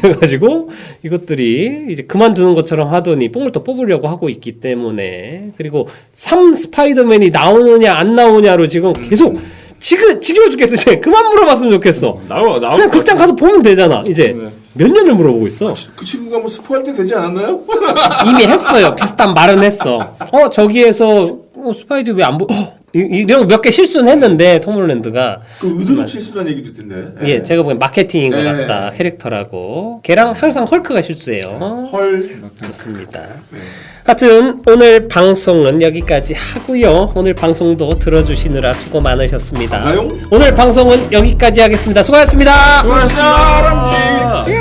그래가지고 이것들이 이제 그만두는 것처럼 하더니 뽕을 더 뽑으려고 하고 있기 때문에 그리고 3 스파이더맨이 나오느냐 안 나오냐로 지금 계속 지겨워 죽겠어. 이제 그만 물어봤으면 좋겠어. 나올 그냥 극장 가서 보면 되잖아. 이제 네. 몇 년을 물어보고 있어. 그 친구가 뭐 스포할 때 되지 않았나요? 이미 했어요. 비슷한 말은 했어. 저기에서 스파이더 왜 안 보? 이런 몇 개 실수는 했는데 톰 홀랜드가 그 의도적 실수란 얘기도 있던데. 예, 제가 보기엔 마케팅인 것 네. 같다. 캐릭터라고. 걔랑 항상 헐크가 실수해요. 헐. 좋습니다. 네. 하여튼 오늘 방송은 여기까지 하고요. 오늘 방송도 들어주시느라 수고 많으셨습니다. 감사용. 오늘 방송은 여기까지 하겠습니다. 수고하셨습니다. 수고하셨습니다.